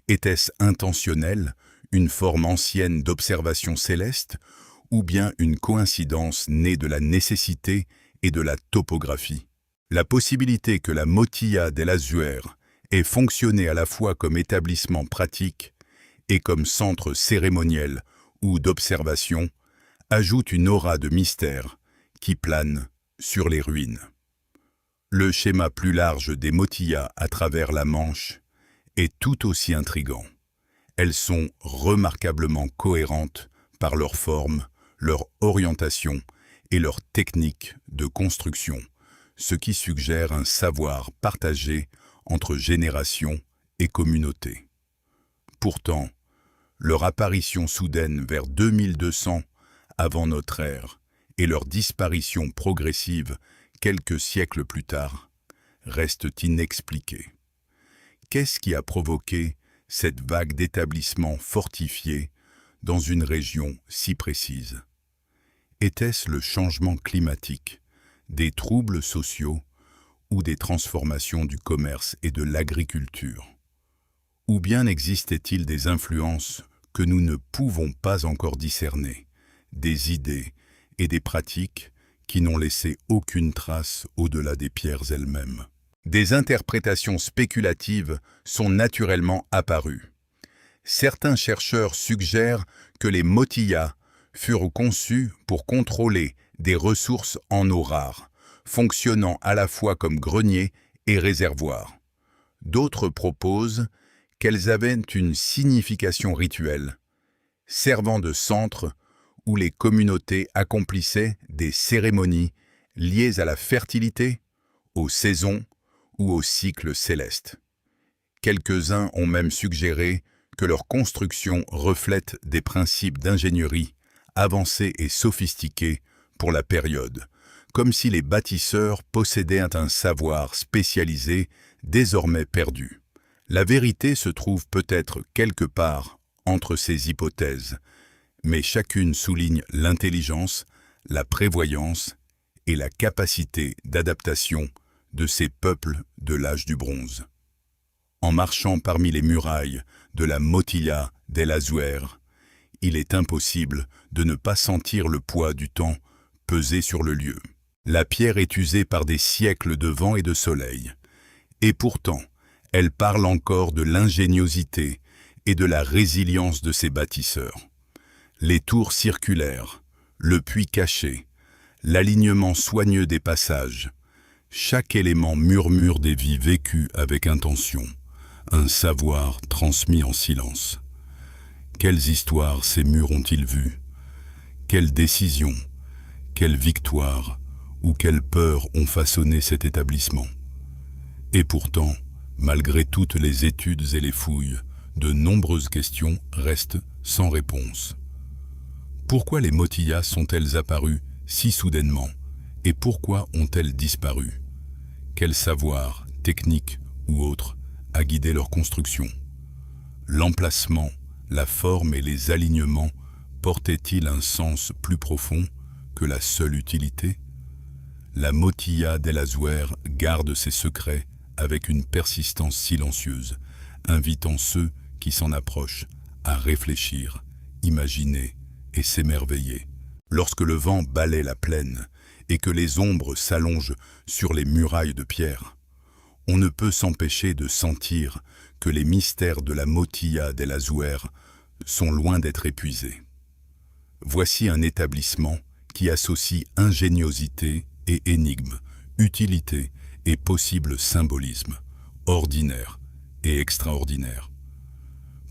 Était-ce intentionnel, une forme ancienne d'observation céleste, ou bien une coïncidence née de la nécessité et de la topographie? La possibilité que la Motilla dell'Azuere ait fonctionné à la fois comme établissement pratique et comme centre cérémoniel ou d'observation ajoute une aura de mystère qui plane sur les ruines. Le schéma plus large des motillas à travers la Manche est tout aussi intrigant. Elles sont remarquablement cohérentes par leur forme, leur orientation et leur technique de construction, ce qui suggère un savoir partagé entre générations et communautés. Pourtant, leur apparition soudaine vers 2200 avant notre ère et leur disparition progressive quelques siècles plus tard restent inexpliquées. Qu'est-ce qui a provoqué cette vague d'établissements fortifiés dans une région si précise? Était-ce le changement climatique, des troubles sociaux ou des transformations du commerce et de l'agriculture? Ou bien existait-il des influences que nous ne pouvons pas encore discerner, des idées et des pratiques qui n'ont laissé aucune trace au-delà des pierres elles-mêmes? Des interprétations spéculatives sont naturellement apparues. Certains chercheurs suggèrent que les motillas furent conçus pour contrôler des ressources en eau rare, fonctionnant à la fois comme grenier et réservoir. D'autres proposent qu'elles avaient une signification rituelle, servant de centre où les communautés accomplissaient des cérémonies liées à la fertilité, aux saisons ou au cycle céleste. Quelques-uns ont même suggéré que leur construction reflète des principes d'ingénierie avancés et sophistiqués pour la période, comme si les bâtisseurs possédaient un savoir spécialisé désormais perdu. La vérité se trouve peut-être quelque part entre ces hypothèses, mais chacune souligne l'intelligence, la prévoyance et la capacité d'adaptation de ces peuples de l'âge du bronze. En marchant parmi les murailles de la Motilla dell'Azuere, il est impossible de ne pas sentir le poids du temps peser sur le lieu. La pierre est usée par des siècles de vent et de soleil, et pourtant, elle parle encore de l'ingéniosité et de la résilience de ses bâtisseurs. Les tours circulaires, le puits caché, l'alignement soigneux des passages, chaque élément murmure des vies vécues avec intention, un savoir transmis en silence. Quelles histoires ces murs ont-ils vues? Quelles décisions, quelles victoires ou quelles peurs ont façonné cet établissement? Et pourtant, malgré toutes les études et les fouilles, de nombreuses questions restent sans réponse. Pourquoi les motillas sont-elles apparues si soudainement et pourquoi ont-elles disparu? Quel savoir, technique ou autre, a guidé leur construction? L'emplacement, la forme et les alignements portaient-ils un sens plus profond que la seule utilité? La Motilla dell'Azuere garde ses secrets avec une persistance silencieuse, invitant ceux qui s'en approchent à réfléchir, imaginer et s'émerveiller. Lorsque le vent balaie la plaine et que les ombres s'allongent sur les murailles de pierre, on ne peut s'empêcher de sentir que les mystères de la Motilla dell'Azuere sont loin d'être épuisés. Voici un établissement qui associe ingéniosité et énigme, utilité et possible symbolisme, ordinaire et extraordinaire.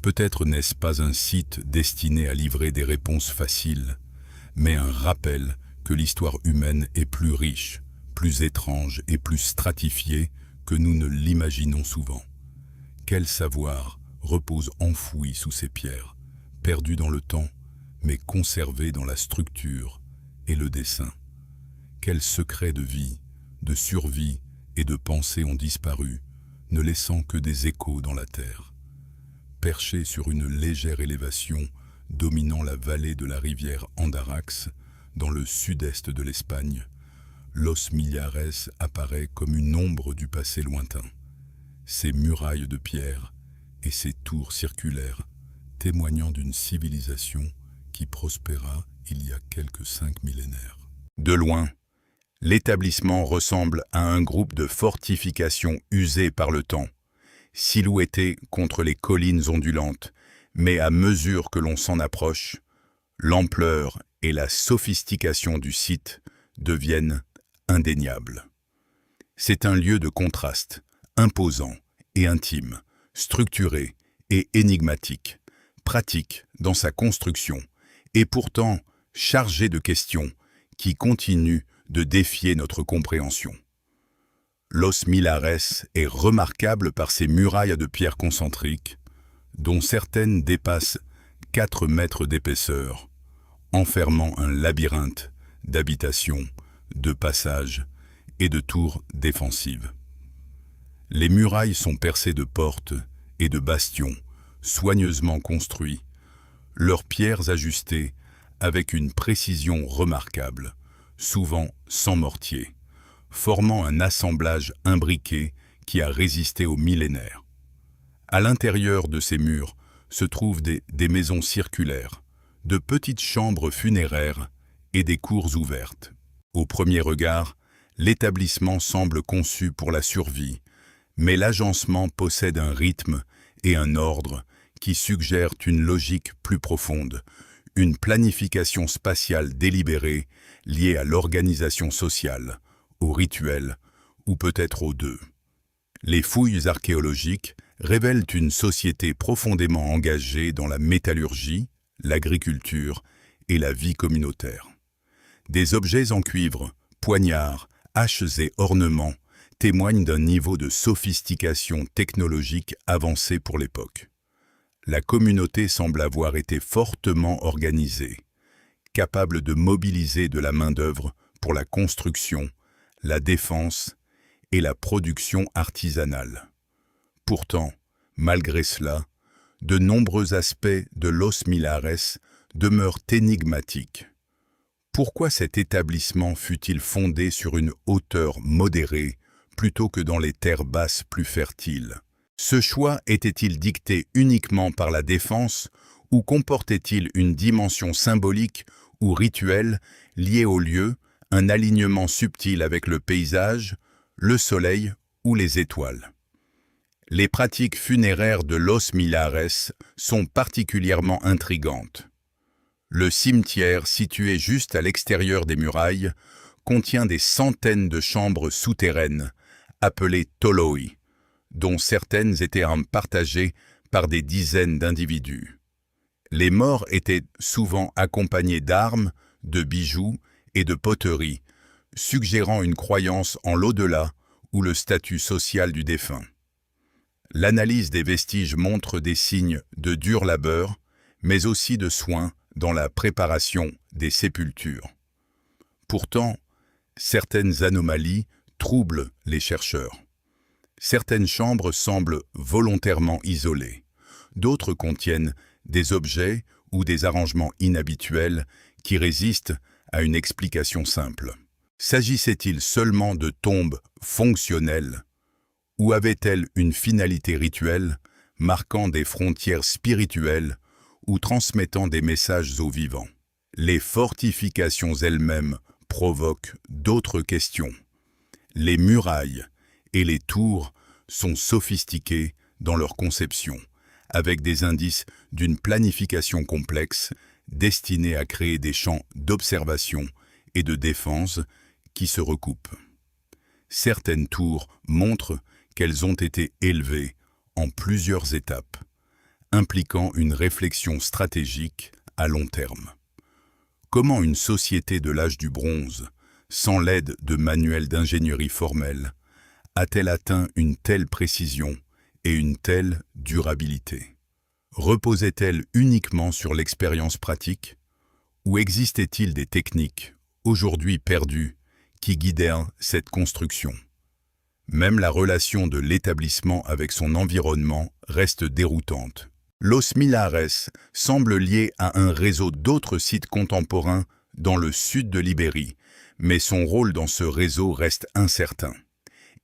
Peut-être n'est-ce pas un site destiné à livrer des réponses faciles, mais un rappel que l'histoire humaine est plus riche, plus étrange et plus stratifiée que nous ne l'imaginons souvent. Quel savoir repose enfoui sous ces pierres, perdu dans le temps, mais conservé dans la structure et le dessin. Quels secrets de vie, de survie et de pensée ont disparu, ne laissant que des échos dans la terre. Perché sur une légère élévation dominant la vallée de la rivière Andarax, dans le sud-est de l'Espagne, Los Millares apparaît comme une ombre du passé lointain. Ses murailles de pierre et ses tours circulaires témoignant d'une civilisation qui prospéra il y a quelques 5 millénaires. De loin, l'établissement ressemble à un groupe de fortifications usées par le temps, silhouetté contre les collines ondulantes, mais à mesure que l'on s'en approche, l'ampleur et la sophistication du site deviennent indéniables. C'est un lieu de contraste, imposant et intime, structuré et énigmatique, pratique dans sa construction, et pourtant chargé de questions qui continuent de défier notre compréhension. Los Millares est remarquable par ses murailles de pierre concentriques, dont certaines dépassent 4 mètres d'épaisseur, enfermant un labyrinthe d'habitations, de passages et de tours défensives. Les murailles sont percées de portes et de bastions soigneusement construits, leurs pierres ajustées avec une précision remarquable, souvent sans mortier, formant un assemblage imbriqué qui a résisté aux millénaires. À l'intérieur de ces murs se trouvent des maisons circulaires, de petites chambres funéraires et des cours ouvertes. Au premier regard, l'établissement semble conçu pour la survie, mais l'agencement possède un rythme et un ordre qui suggèrent une logique plus profonde, une planification spatiale délibérée liée à l'organisation sociale, aux rituels ou peut-être aux deux. Les fouilles archéologiques révèlent une société profondément engagée dans la métallurgie, l'agriculture et la vie communautaire. Des objets en cuivre, poignards, haches et ornements témoignent d'un niveau de sophistication technologique avancé pour l'époque. La communauté semble avoir été fortement organisée, capable de mobiliser de la main-d'œuvre pour la construction, la défense et la production artisanale. Pourtant, malgré cela, de nombreux aspects de Los Millares demeurent énigmatiques. Pourquoi cet établissement fut-il fondé sur une hauteur modérée plutôt que dans les terres basses plus fertiles? Ce choix était-il dicté uniquement par la défense ou comportait-il une dimension symbolique ou rituelle liée au lieu, un alignement subtil avec le paysage, le soleil ou les étoiles? Les pratiques funéraires de Los Millares sont particulièrement intrigantes. Le cimetière, situé juste à l'extérieur des murailles, contient des centaines de chambres souterraines, appelées toloi, dont certaines étaient partagées par des dizaines d'individus. Les morts étaient souvent accompagnés d'armes, de bijoux et de poteries, suggérant une croyance en l'au-delà ou le statut social du défunt. L'analyse des vestiges montre des signes de dur labeur, mais aussi de soins dans la préparation des sépultures. Pourtant, certaines anomalies troublent les chercheurs. Certaines chambres semblent volontairement isolées, d'autres contiennent des objets ou des arrangements inhabituels qui résistent à une explication simple. S'agissait-il seulement de tombes fonctionnelles ou avait-elle une finalité rituelle marquant des frontières spirituelles ou transmettant des messages aux vivants? Les fortifications elles-mêmes provoquent d'autres questions. Les murailles et les tours sont sophistiquées dans leur conception, avec des indices d'une planification complexe destinée à créer des champs d'observation et de défense qui se recoupent. Certaines tours montrent qu'elles ont été élevées en plusieurs étapes, impliquant une réflexion stratégique à long terme. Comment une société de l'âge du bronze, sans l'aide de manuels d'ingénierie formels, a-t-elle atteint une telle précision et une telle durabilité? Reposait-elle uniquement sur l'expérience pratique? Ou existait-il des techniques, aujourd'hui perdues, qui guidèrent cette construction? Même la relation de l'établissement avec son environnement reste déroutante. Los Millares semble lié à un réseau d'autres sites contemporains dans le sud de l'Ibérie, mais son rôle dans ce réseau reste incertain.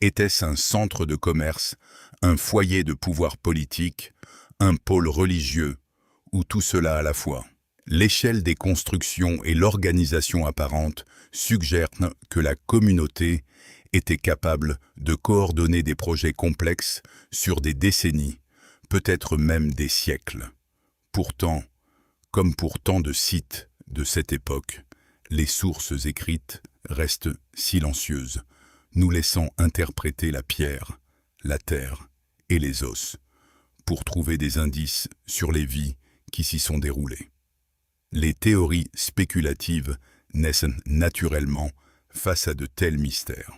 Était-ce un centre de commerce, un foyer de pouvoir politique, un pôle religieux, ou tout cela à la fois? L'échelle des constructions et l'organisation apparente suggèrent que la communauté était capable de coordonner des projets complexes sur des décennies, peut-être même des siècles. Pourtant, comme pour tant de sites de cette époque, les sources écrites restent silencieuses, nous laissant interpréter la pierre, la terre et les os, pour trouver des indices sur les vies qui s'y sont déroulées. Les théories spéculatives naissent naturellement face à de tels mystères.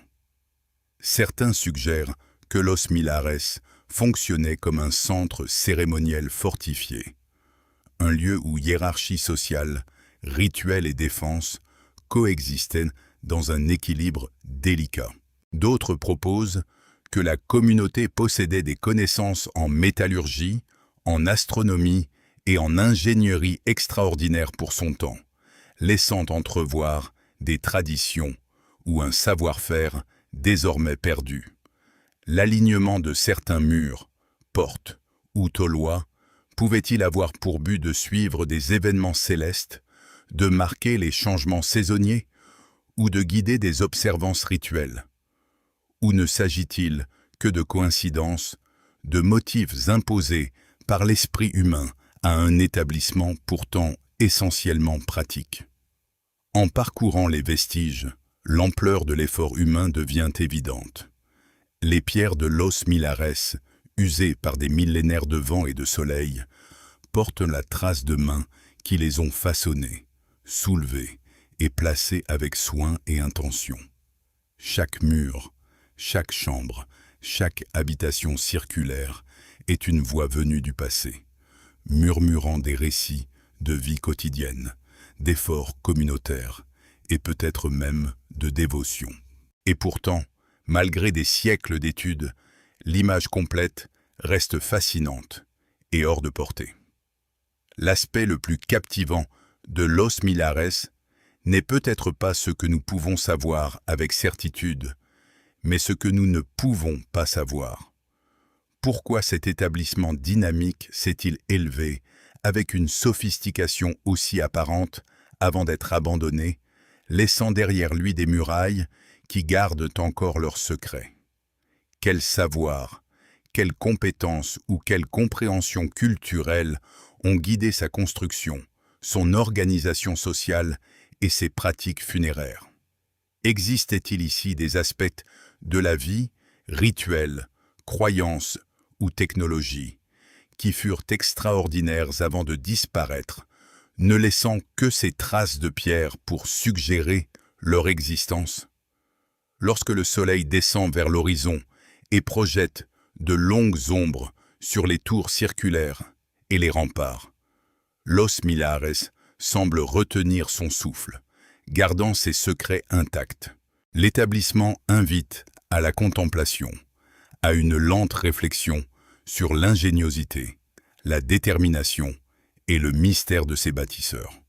Certains suggèrent que Los Millares fonctionnait comme un centre cérémoniel fortifié, un lieu où hiérarchie sociale, rituel et défense coexistaient dans un équilibre délicat. D'autres proposent que la communauté possédait des connaissances en métallurgie, en astronomie et en ingénierie extraordinaires pour son temps, laissant entrevoir des traditions ou un savoir-faire désormais perdu. L'alignement de certains murs, portes ou taulois pouvait-il avoir pour but de suivre des événements célestes, de marquer les changements saisonniers ou de guider des observances rituelles? Ou ne s'agit-il que de coïncidences, de motifs imposés par l'esprit humain à un établissement pourtant essentiellement pratique? En parcourant les vestiges, l'ampleur de l'effort humain devient évidente. Les pierres de Los Millares, usées par des millénaires de vent et de soleil, portent la trace de mains qui les ont façonnées, soulevées et placées avec soin et intention. Chaque mur, chaque chambre, chaque habitation circulaire est une voix venue du passé, murmurant des récits de vie quotidienne, d'efforts communautaires et peut-être même de dévotion. Et pourtant, malgré des siècles d'études, l'image complète reste fascinante et hors de portée. L'aspect le plus captivant de Los Millares n'est peut-être pas ce que nous pouvons savoir avec certitude, mais ce que nous ne pouvons pas savoir. Pourquoi cet établissement dynamique s'est-il élevé avec une sophistication aussi apparente avant d'être abandonné, laissant derrière lui des murailles qui gardent encore leurs secrets? Quel savoir, quelle compétence ou quelle compréhension culturelle ont guidé sa construction, son organisation sociale et ses pratiques funéraires? Existait-il ici des aspects de la vie, rituels, croyances ou technologies, qui furent extraordinaires avant de disparaître, ne laissant que ces traces de pierre pour suggérer leur existence? Lorsque le soleil descend vers l'horizon et projette de longues ombres sur les tours circulaires et les remparts, Los Millares semble retenir son souffle, gardant ses secrets intacts. L'établissement invite à la contemplation, à une lente réflexion sur l'ingéniosité, la détermination et le mystère de ses bâtisseurs.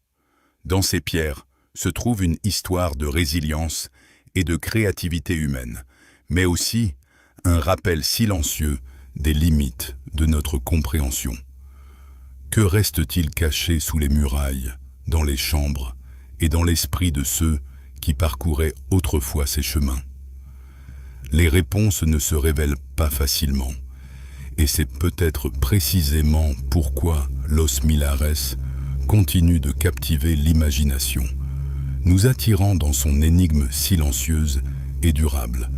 Dans ces pierres se trouve une histoire de résilience et de créativité humaine, mais aussi un rappel silencieux des limites de notre compréhension. Que reste-t-il caché sous les murailles, dans les chambres et dans l'esprit de ceux qui parcouraient autrefois ces chemins? Les réponses ne se révèlent pas facilement, et c'est peut-être précisément pourquoi Los Millares continue de captiver l'imagination, nous attirant dans son énigme silencieuse et durable.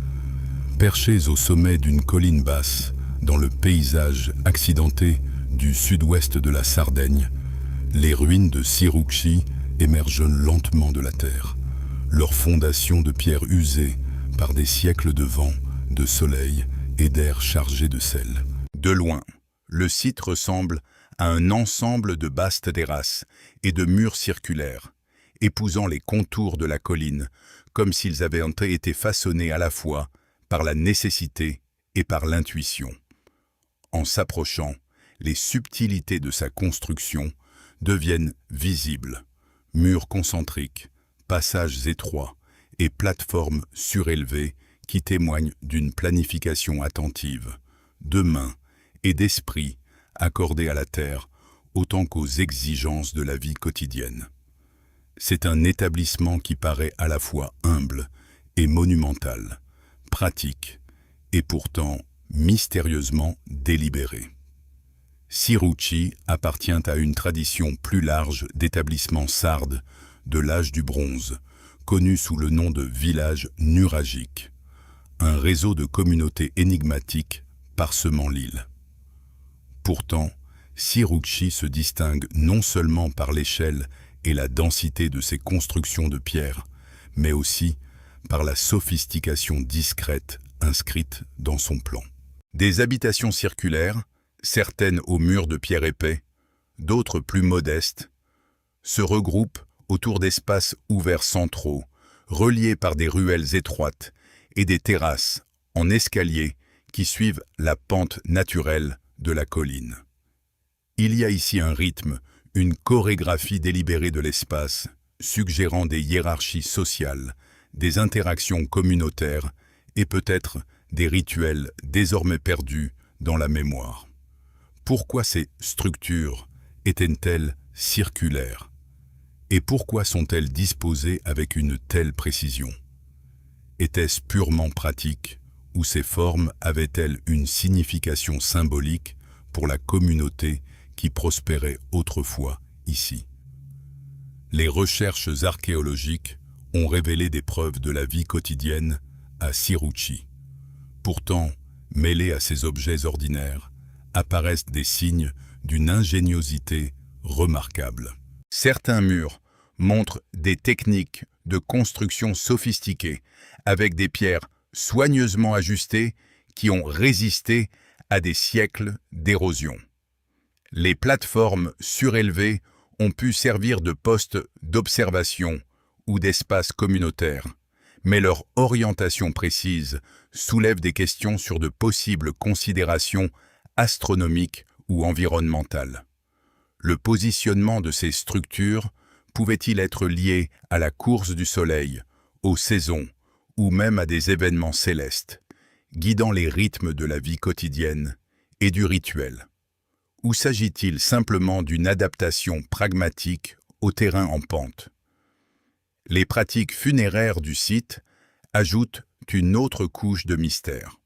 Perchés au sommet d'une colline basse, dans le paysage accidenté Du sud-ouest de la Sardaigne, les ruines de Sirukshi émergent lentement de la terre, leurs fondations de pierre usées par des siècles de vent, de soleil et d'air chargé de sel. De loin, le site ressemble à un ensemble de basses terrasses et de murs circulaires, épousant les contours de la colline, comme s'ils avaient été façonnés à la fois par la nécessité et par l'intuition. En s'approchant, les subtilités de sa construction deviennent visibles. Murs concentriques, passages étroits et plateformes surélevées qui témoignent d'une planification attentive, de main et d'esprit accordée à la terre autant qu'aux exigences de la vie quotidienne. C'est un établissement qui paraît à la fois humble et monumental, pratique et pourtant mystérieusement délibéré. Sirukshi appartient à une tradition plus large d'établissements sardes de l'âge du bronze, connu sous le nom de village nuragique, un réseau de communautés énigmatiques parsemant l'île. Pourtant, Sirukshi se distingue non seulement par l'échelle et la densité de ses constructions de pierre, mais aussi par la sophistication discrète inscrite dans son plan. Des habitations circulaires, certaines aux murs de pierre épais, d'autres plus modestes, se regroupent autour d'espaces ouverts centraux, reliés par des ruelles étroites et des terrasses en escalier qui suivent la pente naturelle de la colline. Il y a ici un rythme, une chorégraphie délibérée de l'espace, suggérant des hiérarchies sociales, des interactions communautaires et peut-être des rituels désormais perdus dans la mémoire. Pourquoi ces structures étaient-elles circulaires? Et pourquoi sont-elles disposées avec une telle précision? Était-ce purement pratique ou ces formes avaient-elles une signification symbolique pour la communauté qui prospérait autrefois ici? Les recherches archéologiques ont révélé des preuves de la vie quotidienne à Sirukshi. Pourtant, mêlés à ces objets ordinaires, apparaissent des signes d'une ingéniosité remarquable. Certains murs montrent des techniques de construction sophistiquées, avec des pierres soigneusement ajustées qui ont résisté à des siècles d'érosion. Les plateformes surélevées ont pu servir de postes d'observation ou d'espaces communautaires, mais leur orientation précise soulève des questions sur de possibles considérations astronomiques ou environnementales. Le positionnement de ces structures pouvait-il être lié à la course du Soleil, aux saisons ou même à des événements célestes, guidant les rythmes de la vie quotidienne et du rituel? Ou s'agit-il simplement d'une adaptation pragmatique au terrain en pente? Les pratiques funéraires du site ajoutent une autre couche de mystère.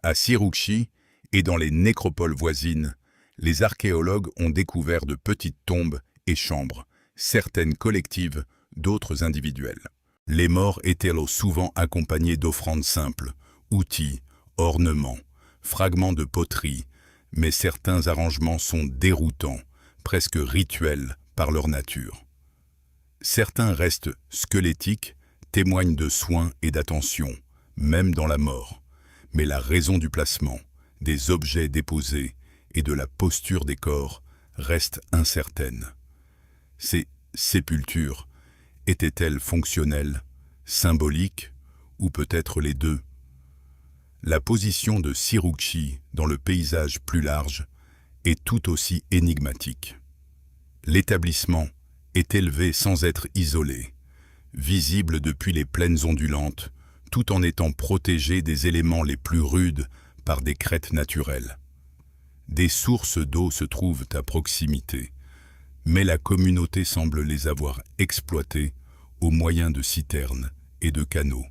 À Sirukshi et dans les nécropoles voisines, les archéologues ont découvert de petites tombes et chambres, certaines collectives, d'autres individuelles. Les morts étaient souvent accompagnés d'offrandes simples, outils, ornements, fragments de poterie, mais certains arrangements sont déroutants, presque rituels par leur nature. Certains restes squelettiques témoignent de soins et d'attention, même dans la mort, mais la raison du placement, des objets déposés et de la posture des corps reste incertaine. Ces sépultures étaient-elles fonctionnelles, symboliques ou peut-être les deux? La position de Sirukshi dans le paysage plus large est tout aussi énigmatique. L'établissement est élevé sans être isolé, visible depuis les plaines ondulantes, tout en étant protégé des éléments les plus rudes par des crêtes naturelles. Des sources d'eau se trouvent à proximité, mais la communauté semble les avoir exploitées au moyen de citernes et de canaux,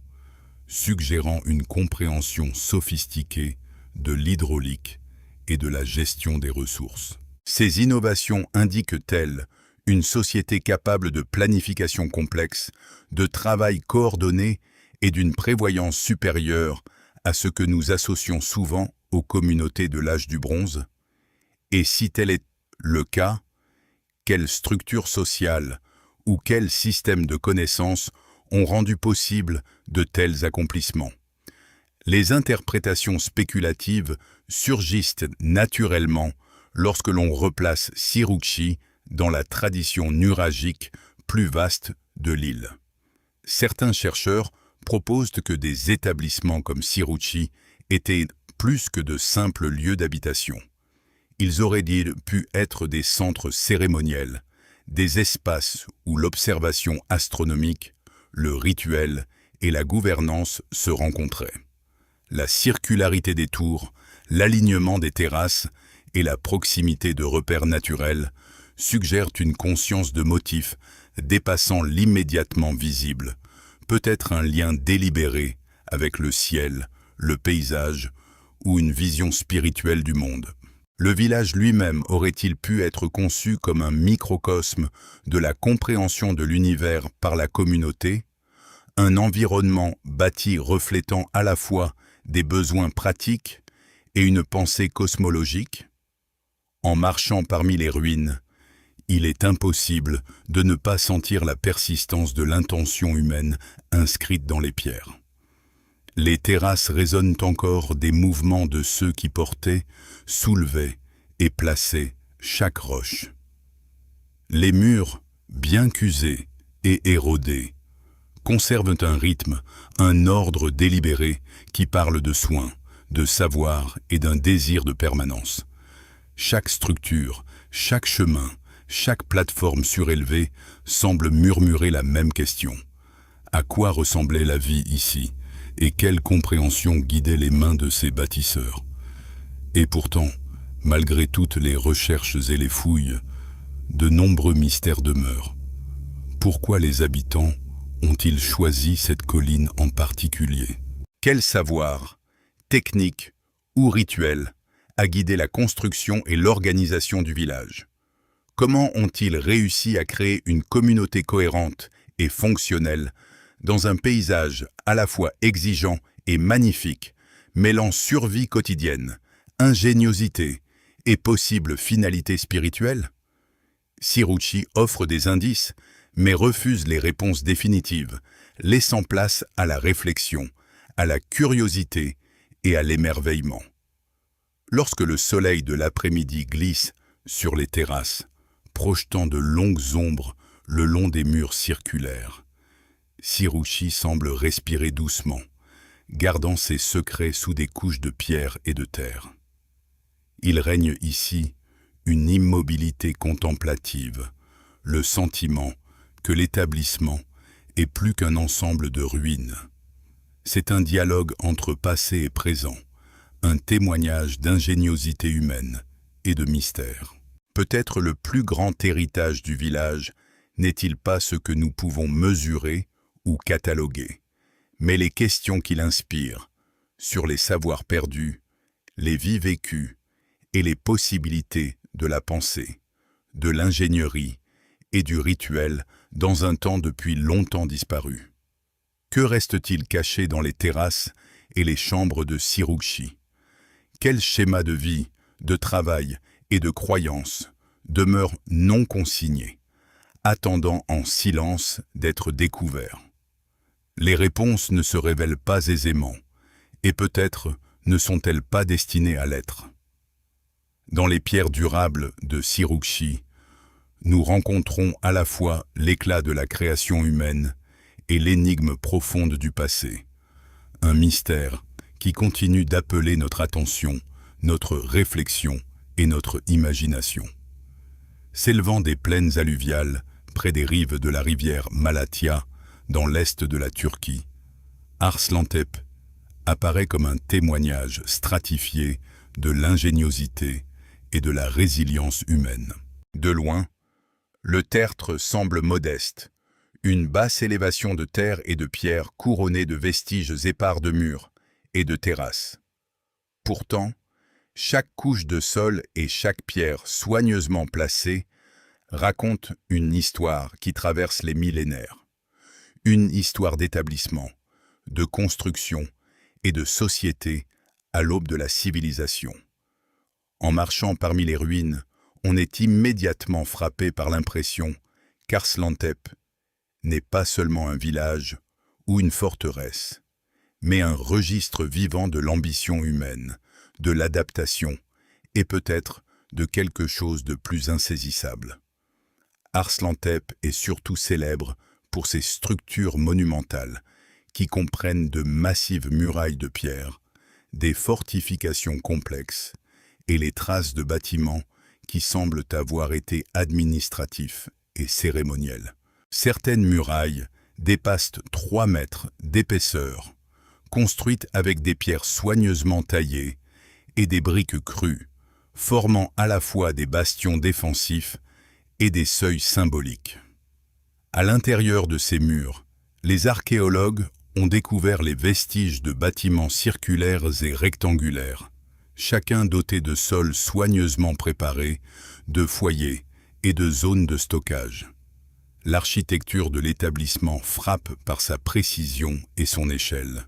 suggérant une compréhension sophistiquée de l'hydraulique et de la gestion des ressources. Ces innovations indiquent-elles une société capable de planification complexe, de travail coordonné et d'une prévoyance supérieure à ce que nous associons souvent aux communautés de l'âge du bronze? Et si tel est le cas, quelle structure sociale ou quel système de connaissances ont rendu possible de tels accomplissements? Les interprétations spéculatives surgissent naturellement lorsque l'on replace Sirukshi dans la tradition nuragique plus vaste de l'île. Certains chercheurs proposent que des établissements comme Sirukshi étaient plus que de simples lieux d'habitation. Ils auraient pu être des centres cérémoniels, des espaces où l'observation astronomique, le rituel et la gouvernance se rencontraient. La circularité des tours, l'alignement des terrasses et la proximité de repères naturels suggèrent une conscience de motifs dépassant l'immédiatement visible, peut-être un lien délibéré avec le ciel, le paysage ou une vision spirituelle du monde. Le village lui-même aurait-il pu être conçu comme un microcosme de la compréhension de l'univers par la communauté, un environnement bâti reflétant à la fois des besoins pratiques et une pensée cosmologique? En marchant parmi les ruines, il est impossible de ne pas sentir la persistance de l'intention humaine inscrite dans les pierres. Les terrasses résonnent encore des mouvements de ceux qui portaient, soulevaient et plaçaient chaque roche. Les murs, bien qu'usés et érodés, conservent un rythme, un ordre délibéré qui parle de soin, de savoir et d'un désir de permanence. Chaque structure, chaque chemin, chaque plateforme surélevée semble murmurer la même question. À quoi ressemblait la vie ici, et quelle compréhension guidait les mains de ces bâtisseurs? Et pourtant, malgré toutes les recherches et les fouilles, de nombreux mystères demeurent. Pourquoi les habitants ont-ils choisi cette colline en particulier? Quel savoir, technique ou rituel, a guidé la construction et l'organisation du village? Comment ont-ils réussi à créer une communauté cohérente et fonctionnelle dans un paysage à la fois exigeant et magnifique, mêlant survie quotidienne, ingéniosité et possible finalité spirituelle? Sirukshi offre des indices, mais refuse les réponses définitives, laissant place à la réflexion, à la curiosité et à l'émerveillement. Lorsque le soleil de l'après-midi glisse sur les terrasses, projetant de longues ombres le long des murs circulaires, Sirukshi semble respirer doucement, gardant ses secrets sous des couches de pierre et de terre. Il règne ici une immobilité contemplative, le sentiment que l'établissement est plus qu'un ensemble de ruines. C'est un dialogue entre passé et présent, un témoignage d'ingéniosité humaine et de mystère. Peut-être le plus grand héritage du village n'est-il pas ce que nous pouvons mesurer ou cataloguer, mais les questions qu'il inspire sur les savoirs perdus, les vies vécues et les possibilités de la pensée, de l'ingénierie et du rituel dans un temps depuis longtemps disparu. Que reste-t-il caché dans les terrasses et les chambres de Sirukshi? Quel schéma de vie, de travail et de croyance demeure non consigné, attendant en silence d'être découvert? Les réponses ne se révèlent pas aisément, et peut-être ne sont-elles pas destinées à l'être. Dans les pierres durables de Sirukshi, nous rencontrons à la fois l'éclat de la création humaine et l'énigme profonde du passé, un mystère qui continue d'appeler notre attention, notre réflexion et notre imagination. S'élevant des plaines alluviales près des rives de la rivière Malatya, dans l'est de la Turquie, Arslantepe apparaît comme un témoignage stratifié de l'ingéniosité et de la résilience humaine. De loin, le tertre semble modeste, une basse élévation de terre et de pierre couronnée de vestiges épars de murs et de terrasses. Pourtant, chaque couche de sol et chaque pierre soigneusement placée raconte une histoire qui traverse les millénaires. Une histoire d'établissement, de construction et de société à l'aube de la civilisation. En marchant parmi les ruines, on est immédiatement frappé par l'impression qu'Arslantepe n'est pas seulement un village ou une forteresse, mais un registre vivant de l'ambition humaine, de l'adaptation et peut-être de quelque chose de plus insaisissable. Arslantepe est surtout célèbre pour ses structures monumentales qui comprennent de massives murailles de pierre, des fortifications complexes et les traces de bâtiments qui semblent avoir été administratifs et cérémoniels. Certaines murailles dépassent 3 mètres d'épaisseur, construites avec des pierres soigneusement taillées et des briques crues, formant à la fois des bastions défensifs et des seuils symboliques. À l'intérieur de ces murs, les archéologues ont découvert les vestiges de bâtiments circulaires et rectangulaires, chacun doté de sols soigneusement préparés, de foyers et de zones de stockage. L'architecture de l'établissement frappe par sa précision et son échelle,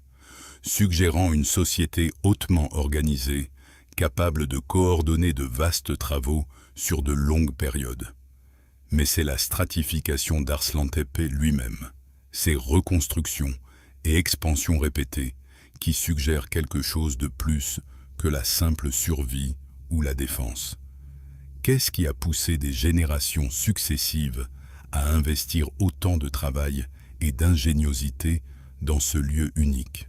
suggérant une société hautement organisée, capable de coordonner de vastes travaux sur de longues périodes. Mais c'est la stratification d'Arslantepe lui-même, ses reconstructions et expansions répétées, qui suggèrent quelque chose de plus que la simple survie ou la défense. Qu'est-ce qui a poussé des générations successives à investir autant de travail et d'ingéniosité dans ce lieu unique?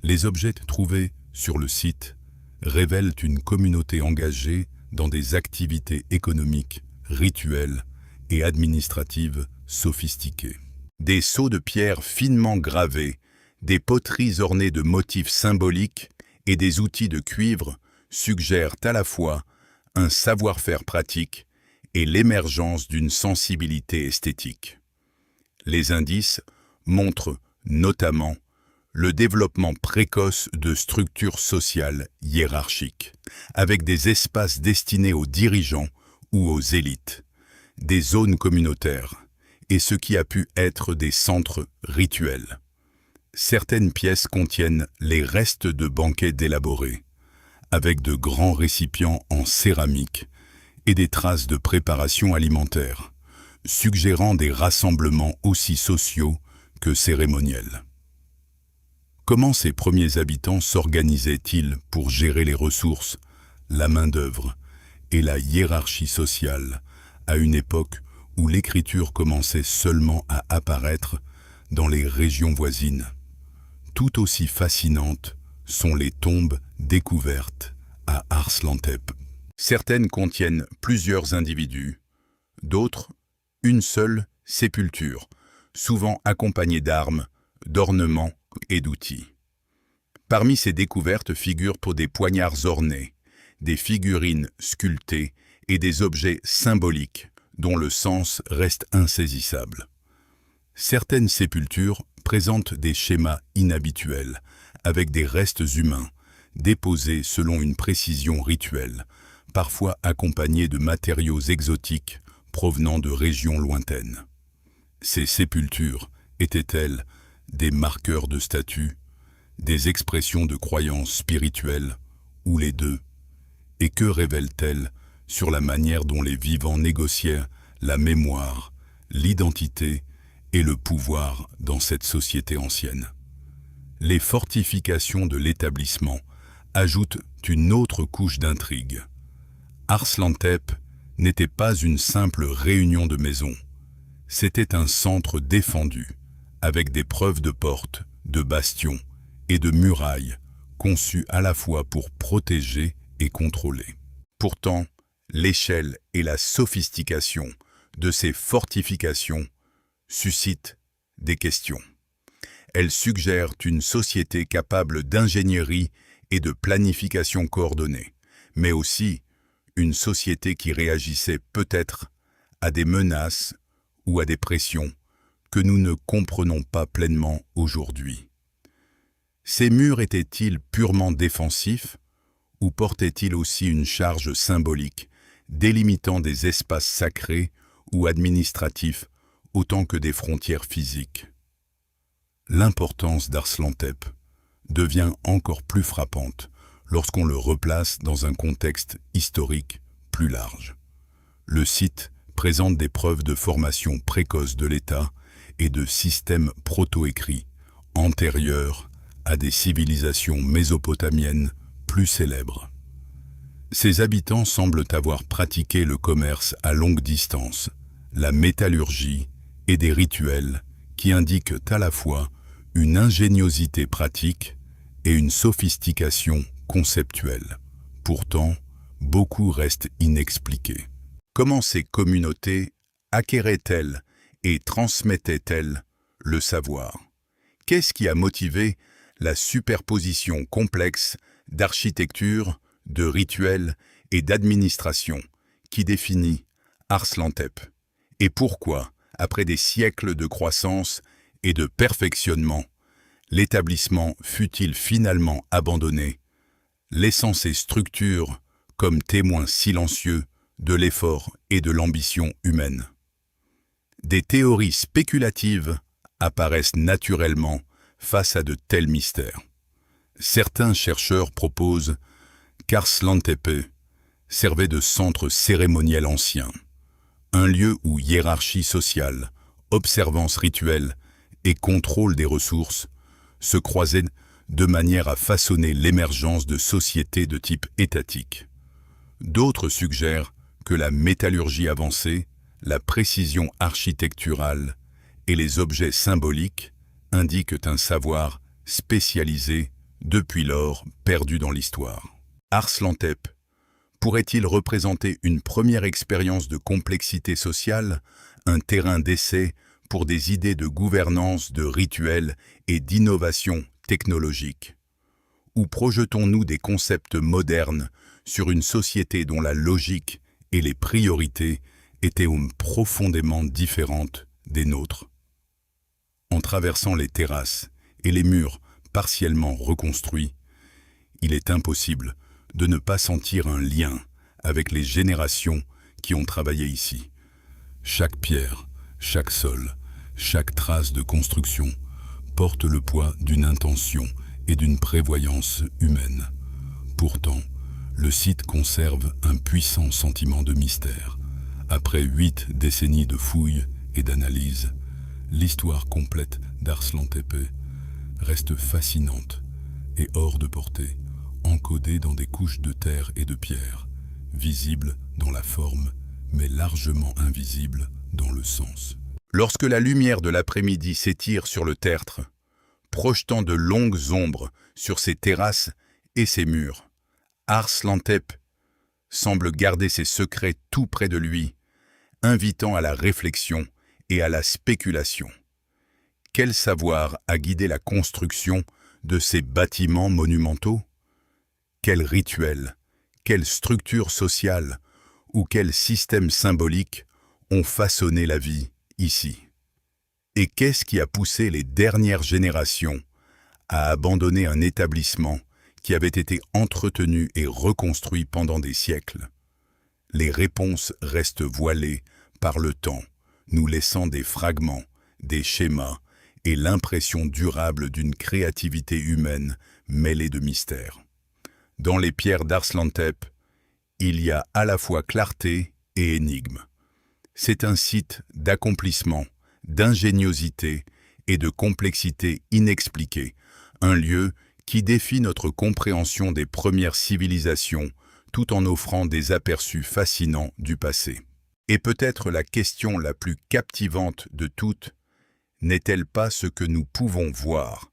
Les objets trouvés sur le site révèlent une communauté engagée dans des activités économiques, rituelles et administratives sophistiquées. Des sceaux de pierre finement gravés, des poteries ornées de motifs symboliques et des outils de cuivre suggèrent à la fois un savoir-faire pratique et l'émergence d'une sensibilité esthétique. Les indices montrent notamment le développement précoce de structures sociales hiérarchiques, avec des espaces destinés aux dirigeants ou aux élites, des zones communautaires et ce qui a pu être des centres rituels. Certaines pièces contiennent les restes de banquets élaborés, avec de grands récipients en céramique et des traces de préparation alimentaire, suggérant des rassemblements aussi sociaux que cérémoniels. Comment ces premiers habitants s'organisaient-ils pour gérer les ressources, la main-d'œuvre et la hiérarchie sociale à une époque où l'écriture commençait seulement à apparaître dans les régions voisines? Tout aussi fascinantes sont les tombes découvertes à Arslantepe. Certaines contiennent plusieurs individus, d'autres une seule sépulture, souvent accompagnée d'armes, d'ornements et d'outils. Parmi ces découvertes figurent pour des poignards ornés, des figurines sculptées et des objets symboliques dont le sens reste insaisissable. Certaines sépultures présentent des schémas inhabituels, avec des restes humains, déposés selon une précision rituelle, parfois accompagnés de matériaux exotiques provenant de régions lointaines. Ces sépultures étaient-elles des marqueurs de statut, des expressions de croyances spirituelles, ou les deux? Et que révèlent-elles sur la manière dont les vivants négociaient la mémoire, l'identité et le pouvoir dans cette société ancienne? Les fortifications de l'établissement ajoutent une autre couche d'intrigue. Arslantepe n'était pas une simple réunion de maisons, c'était un centre défendu, avec des preuves de portes, de bastions et de murailles, conçus à la fois pour protéger et contrôler. Pourtant, l'échelle et la sophistication de ces fortifications suscitent des questions. Elles suggèrent une société capable d'ingénierie et de planification coordonnée, mais aussi une société qui réagissait peut-être à des menaces ou à des pressions que nous ne comprenons pas pleinement aujourd'hui. Ces murs étaient-ils purement défensifs ou portaient-ils aussi une charge symbolique, délimitant des espaces sacrés ou administratifs autant que des frontières physiques? L'importance d'Arslantepe devient encore plus frappante lorsqu'on le replace dans un contexte historique plus large. Le site présente des preuves de formation précoce de l'État et de systèmes proto-écrits antérieurs à des civilisations mésopotamiennes plus célèbres. Ses habitants semblent avoir pratiqué le commerce à longue distance, la métallurgie et des rituels qui indiquent à la fois une ingéniosité pratique et une sophistication conceptuelle. Pourtant, beaucoup reste inexpliqué. Comment ces communautés acquéraient-elles et transmettaient-elles le savoir? Qu'est-ce qui a motivé la superposition complexe d'architecture, de rituels et d'administration qui définit Arslantepe? Et pourquoi, après des siècles de croissance et de perfectionnement, l'établissement fut-il finalement abandonné, laissant ses structures comme témoins silencieux de l'effort et de l'ambition humaine? Des théories spéculatives apparaissent naturellement face à de tels mystères. Certains chercheurs proposent qu'Arslantepe servait de centre cérémoniel ancien, un lieu où hiérarchie sociale, observance rituelle et contrôle des ressources se croisaient de manière à façonner l'émergence de sociétés de type étatique. D'autres suggèrent que la métallurgie avancée, la précision architecturale et les objets symboliques indiquent un savoir spécialisé depuis lors perdu dans l'histoire. Arslantepe pourrait-il représenter une première expérience de complexité sociale, un terrain d'essai pour des idées de gouvernance, de rituels et d'innovation technologique? Ou projetons-nous des concepts modernes sur une société dont la logique et les priorités étaient profondément différentes des nôtres? En traversant les terrasses et les murs partiellement reconstruits, il est impossible de ne pas sentir un lien avec les générations qui ont travaillé ici. Chaque pierre, chaque sol, chaque trace de construction porte le poids d'une intention et d'une prévoyance humaine. Pourtant, le site conserve un puissant sentiment de mystère. Après 8 décennies de fouilles et d'analyses, l'histoire complète d'Arslantepe reste fascinante et hors de portée, encodée dans des couches de terre et de pierre, visibles dans la forme, mais largement invisibles dans le sens. Lorsque la lumière de l'après-midi s'étire sur le tertre, projetant de longues ombres sur ses terrasses et ses murs, Arslantepe semble garder ses secrets tout près de lui, invitant à la réflexion et à la spéculation. Quel savoir a guidé la construction de ces bâtiments monumentaux? Quel rituel, quelle structure sociale ou quel système symbolique ont façonné la vie ici? Et qu'est-ce qui a poussé les dernières générations à abandonner un établissement qui avait été entretenu et reconstruit pendant des siècles? Les réponses restent voilées par le temps, nous laissant des fragments, des schémas et l'impression durable d'une créativité humaine mêlée de mystère. Dans les pierres d'Arslantepe, il y a à la fois clarté et énigme. C'est un site d'accomplissement, d'ingéniosité et de complexité inexpliquée, un lieu qui défie notre compréhension des premières civilisations tout en offrant des aperçus fascinants du passé. Et peut-être la question la plus captivante de toutes n'est-elle pas ce que nous pouvons voir,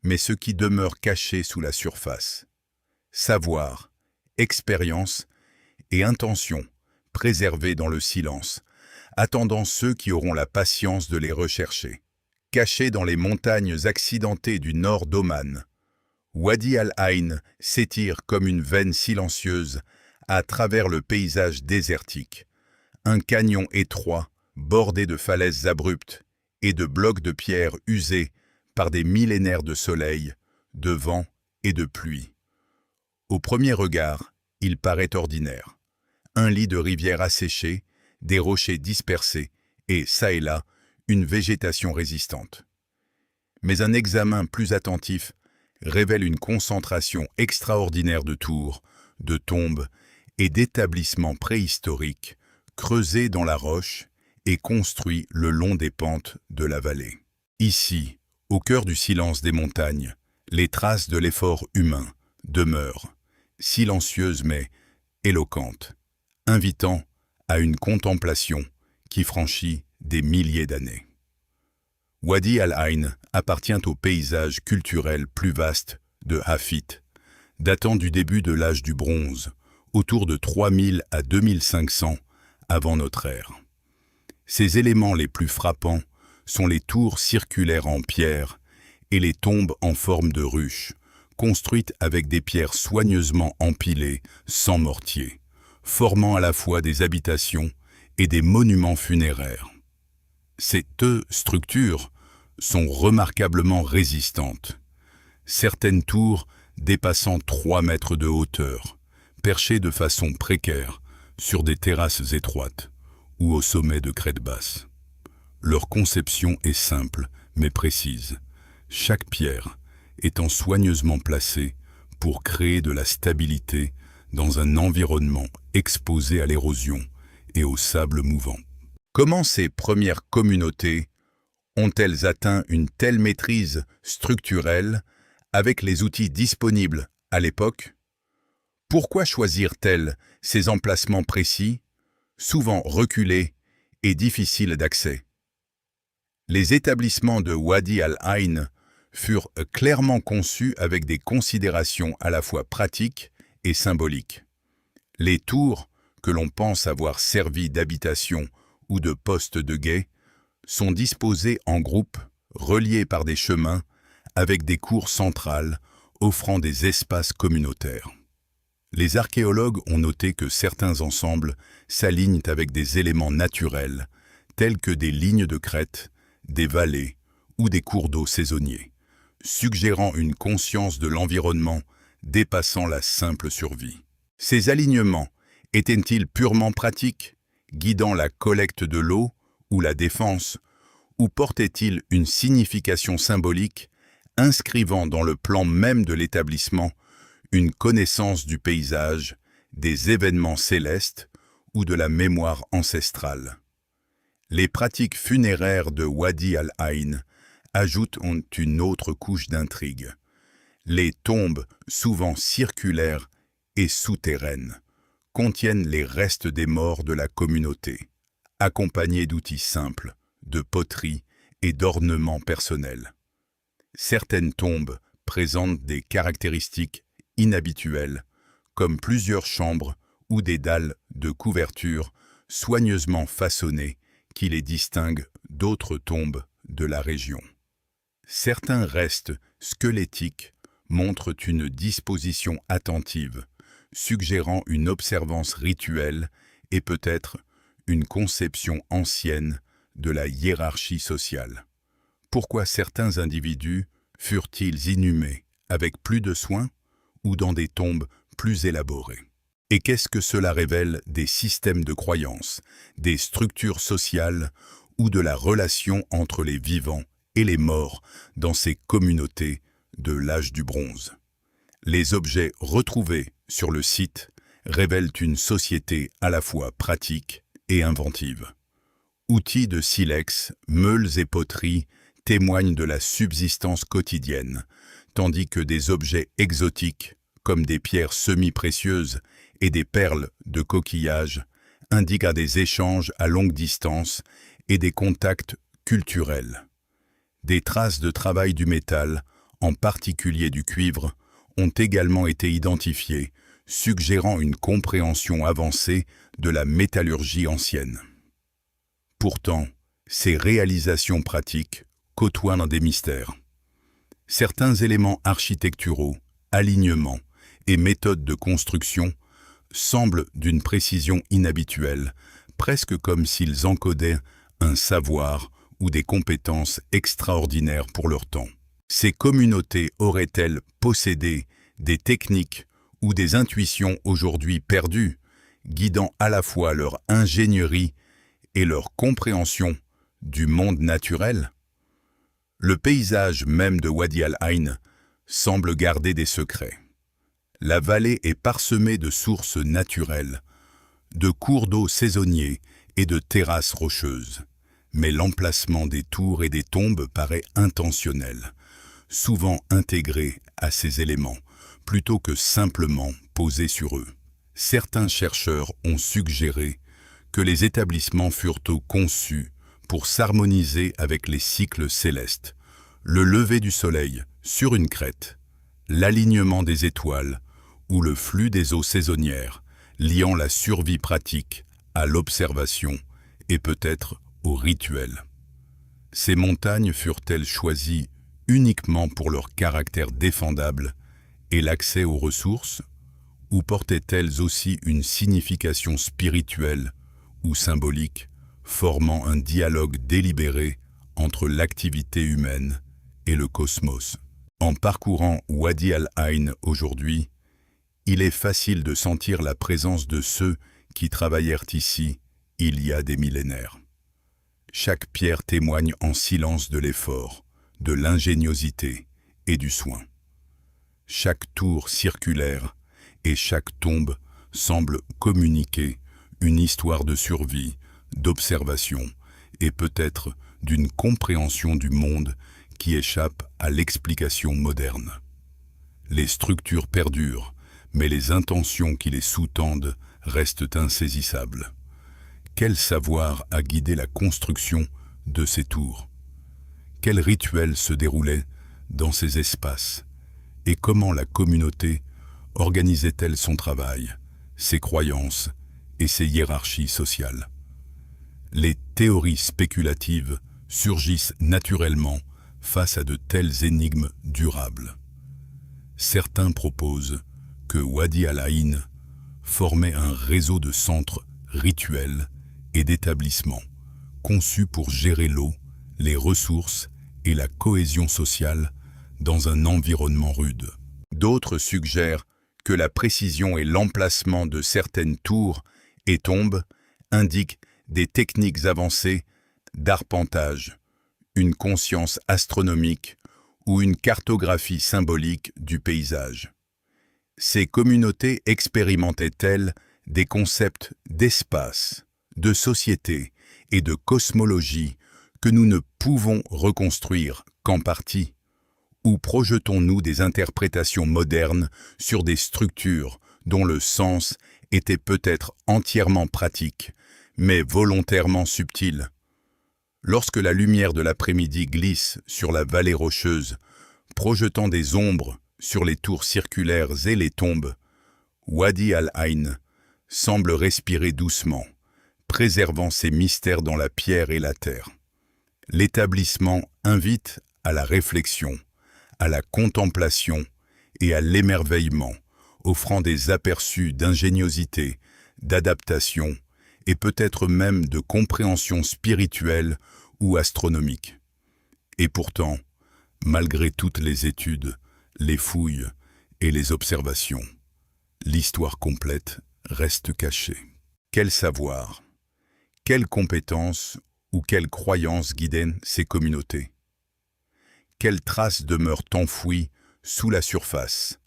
mais ce qui demeure caché sous la surface? Savoir, expérience et intention préservées dans le silence, attendant ceux qui auront la patience de les rechercher. Cachés dans les montagnes accidentées du nord d'Oman, Wadi al-Ain s'étire comme une veine silencieuse à travers le paysage désertique. Un canyon étroit, bordé de falaises abruptes et de blocs de pierre usés par des millénaires de soleil, de vent et de pluie. Au premier regard, il paraît ordinaire. Un lit de rivière asséché, des rochers dispersés et, çà et là, une végétation résistante. Mais un examen plus attentif révèle une concentration extraordinaire de tours, de tombes et d'établissements préhistoriques creusés dans la roche et construits le long des pentes de la vallée. Ici, au cœur du silence des montagnes, les traces de l'effort humain demeurent, silencieuses mais éloquentes, invitant à une contemplation qui franchit des milliers d'années. Wadi Al-Ain appartient au paysage culturel plus vaste de Hafit, datant du début de l'âge du bronze, autour de 3000 à 2500 avant notre ère. Ses éléments les plus frappants sont les tours circulaires en pierre et les tombes en forme de ruche, construites avec des pierres soigneusement empilées, sans mortier, formant à la fois des habitations et des monuments funéraires. Ces structures sont remarquablement résistantes. Certaines tours dépassant 3 mètres de hauteur, perchées de façon précaire sur des terrasses étroites ou au sommet de crêtes basses. Leur conception est simple mais précise, chaque pierre étant soigneusement placée pour créer de la stabilité dans un environnement exposé à l'érosion et au sable mouvant. Comment ces premières communautés ont-elles atteint une telle maîtrise structurelle avec les outils disponibles à l'époque? Pourquoi choisirent-elles ces emplacements précis, souvent reculés et difficiles d'accès? Les établissements de Wadi Al-Ain furent clairement conçus avec des considérations à la fois pratiques et symboliques. Les tours, que l'on pense avoir servi d'habitation ou de poste de guet, sont disposées en groupes, reliés par des chemins, avec des cours centrales, offrant des espaces communautaires. Les archéologues ont noté que certains ensembles s'alignent avec des éléments naturels, tels que des lignes de crête, des vallées ou des cours d'eau saisonniers, suggérant une conscience de l'environnement dépassant la simple survie. Ces alignements étaient-ils purement pratiques, guidant la collecte de l'eau ou la défense, ou portaient-ils une signification symbolique, inscrivant dans le plan même de l'établissement une connaissance du paysage, des événements célestes ou de la mémoire ancestrale? Les pratiques funéraires de Wadi Al-Ain ajoutent une autre couche d'intrigue. Les tombes, souvent circulaires et souterraines, contiennent les restes des morts de la communauté, accompagnés d'outils simples, de poterie et d'ornements personnels. Certaines tombes présentent des caractéristiques inhabituelles, comme plusieurs chambres ou des dalles de couverture soigneusement façonnées qui les distinguent d'autres tombes de la région. Certains restes squelettiques montrent une disposition attentive, suggérant une observance rituelle et peut-être une conception ancienne de la hiérarchie sociale. Pourquoi certains individus furent-ils inhumés avec plus de soin ou dans des tombes plus élaborées? Et qu'est-ce que cela révèle des systèmes de croyances, des structures sociales ou de la relation entre les vivants et les morts dans ces communautés de l'âge du bronze? Les objets retrouvés sur le site révèlent une société à la fois pratique et inventive. Outils de silex, meules et poteries témoignent de la subsistance quotidienne, tandis que des objets exotiques, comme des pierres semi-précieuses et des perles de coquillages, indiquent des échanges à longue distance et des contacts culturels. Des traces de travail du métal, en particulier du cuivre, ont également été identifiées, suggérant une compréhension avancée de la métallurgie ancienne. Pourtant, ces réalisations pratiques côtoient dans des mystères. Certains éléments architecturaux, alignements et méthodes de construction semblent d'une précision inhabituelle, presque comme s'ils encodaient un savoir ou des compétences extraordinaires pour leur temps. Ces communautés auraient-elles possédé des techniques ou des intuitions aujourd'hui perdues, guidant à la fois leur ingénierie et leur compréhension du monde naturel? Le paysage même de Wadi Al-Ain semble garder des secrets. La vallée est parsemée de sources naturelles, de cours d'eau saisonniers et de terrasses rocheuses. Mais l'emplacement des tours et des tombes paraît intentionnel, souvent intégré à ces éléments, plutôt que simplement posé sur eux. Certains chercheurs ont suggéré que les établissements furent conçus pour s'harmoniser avec les cycles célestes, le lever du soleil sur une crête, l'alignement des étoiles ou le flux des eaux saisonnières, liant la survie pratique à l'observation et peut-être au rituel. Ces montagnes furent-elles choisies uniquement pour leur caractère défendable et l'accès aux ressources, ou portaient-elles aussi une signification spirituelle ou symbolique, formant un dialogue délibéré entre l'activité humaine et le cosmos? En parcourant Wadi Al-Ain aujourd'hui, il est facile de sentir la présence de ceux qui travaillèrent ici il y a des millénaires. Chaque pierre témoigne en silence de l'effort, de l'ingéniosité et du soin. Chaque tour circulaire et chaque tombe semble communiquer une histoire de survie, d'observation et peut-être d'une compréhension du monde qui échappe à l'explication moderne. Les structures perdurent, mais les intentions qui les sous-tendent restent insaisissables. Quel savoir a guidé la construction de ces tours? Quel rituel se déroulait dans ces espaces? Et comment la communauté organisait-elle son travail, ses croyances et ses hiérarchies sociales? Les théories spéculatives surgissent naturellement face à de telles énigmes durables. Certains proposent que Wadi Al-Ain formait un réseau de centres rituels et d'établissements conçus pour gérer l'eau, les ressources et la cohésion sociale dans un environnement rude. D'autres suggèrent que la précision et l'emplacement de certaines tours et tombes indiquent des techniques avancées d'arpentage, une conscience astronomique ou une cartographie symbolique du paysage. Ces communautés expérimentaient-elles des concepts d'espace, de société et de cosmologie que nous ne pouvons reconstruire qu'en partie? Ou projetons-nous des interprétations modernes sur des structures dont le sens était peut-être entièrement pratique, mais volontairement subtil? Lorsque la lumière de l'après-midi glisse sur la vallée rocheuse, projetant des ombres sur les tours circulaires et les tombes, Wadi Al-Ain semble respirer doucement, préservant ses mystères dans la pierre et la terre. L'établissement invite à la réflexion, à la contemplation et à l'émerveillement, offrant des aperçus d'ingéniosité, d'adaptation et peut-être même de compréhension spirituelle ou astronomique. Et pourtant, malgré toutes les études, les fouilles et les observations, l'histoire complète reste cachée. Quel savoir, quelles compétences ou quelles croyances guidaient ces communautés? Quelles traces demeurent enfouies sous la surface,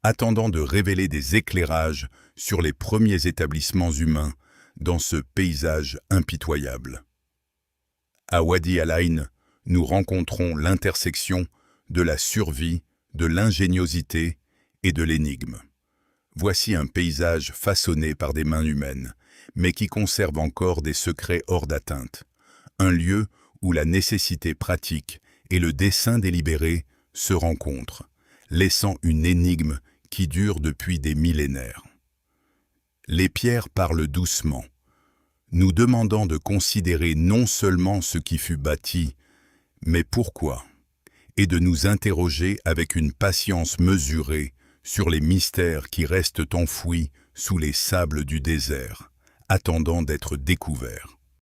attendant de révéler des éclairages sur les premiers établissements humains dans ce paysage impitoyable? À Wadi Al-Ain, nous rencontrons l'intersection de la survie, de l'ingéniosité et de l'énigme. Voici un paysage façonné par des mains humaines, mais qui conserve encore des secrets hors d'atteinte. Un lieu où la nécessité pratique et le dessein délibéré se rencontrent, laissant une énigme qui dure depuis des millénaires. Les pierres parlent doucement, nous demandant de considérer non seulement ce qui fut bâti, mais pourquoi, et de nous interroger avec une patience mesurée sur les mystères qui restent enfouis sous les sables du désert, attendant d'être découverts.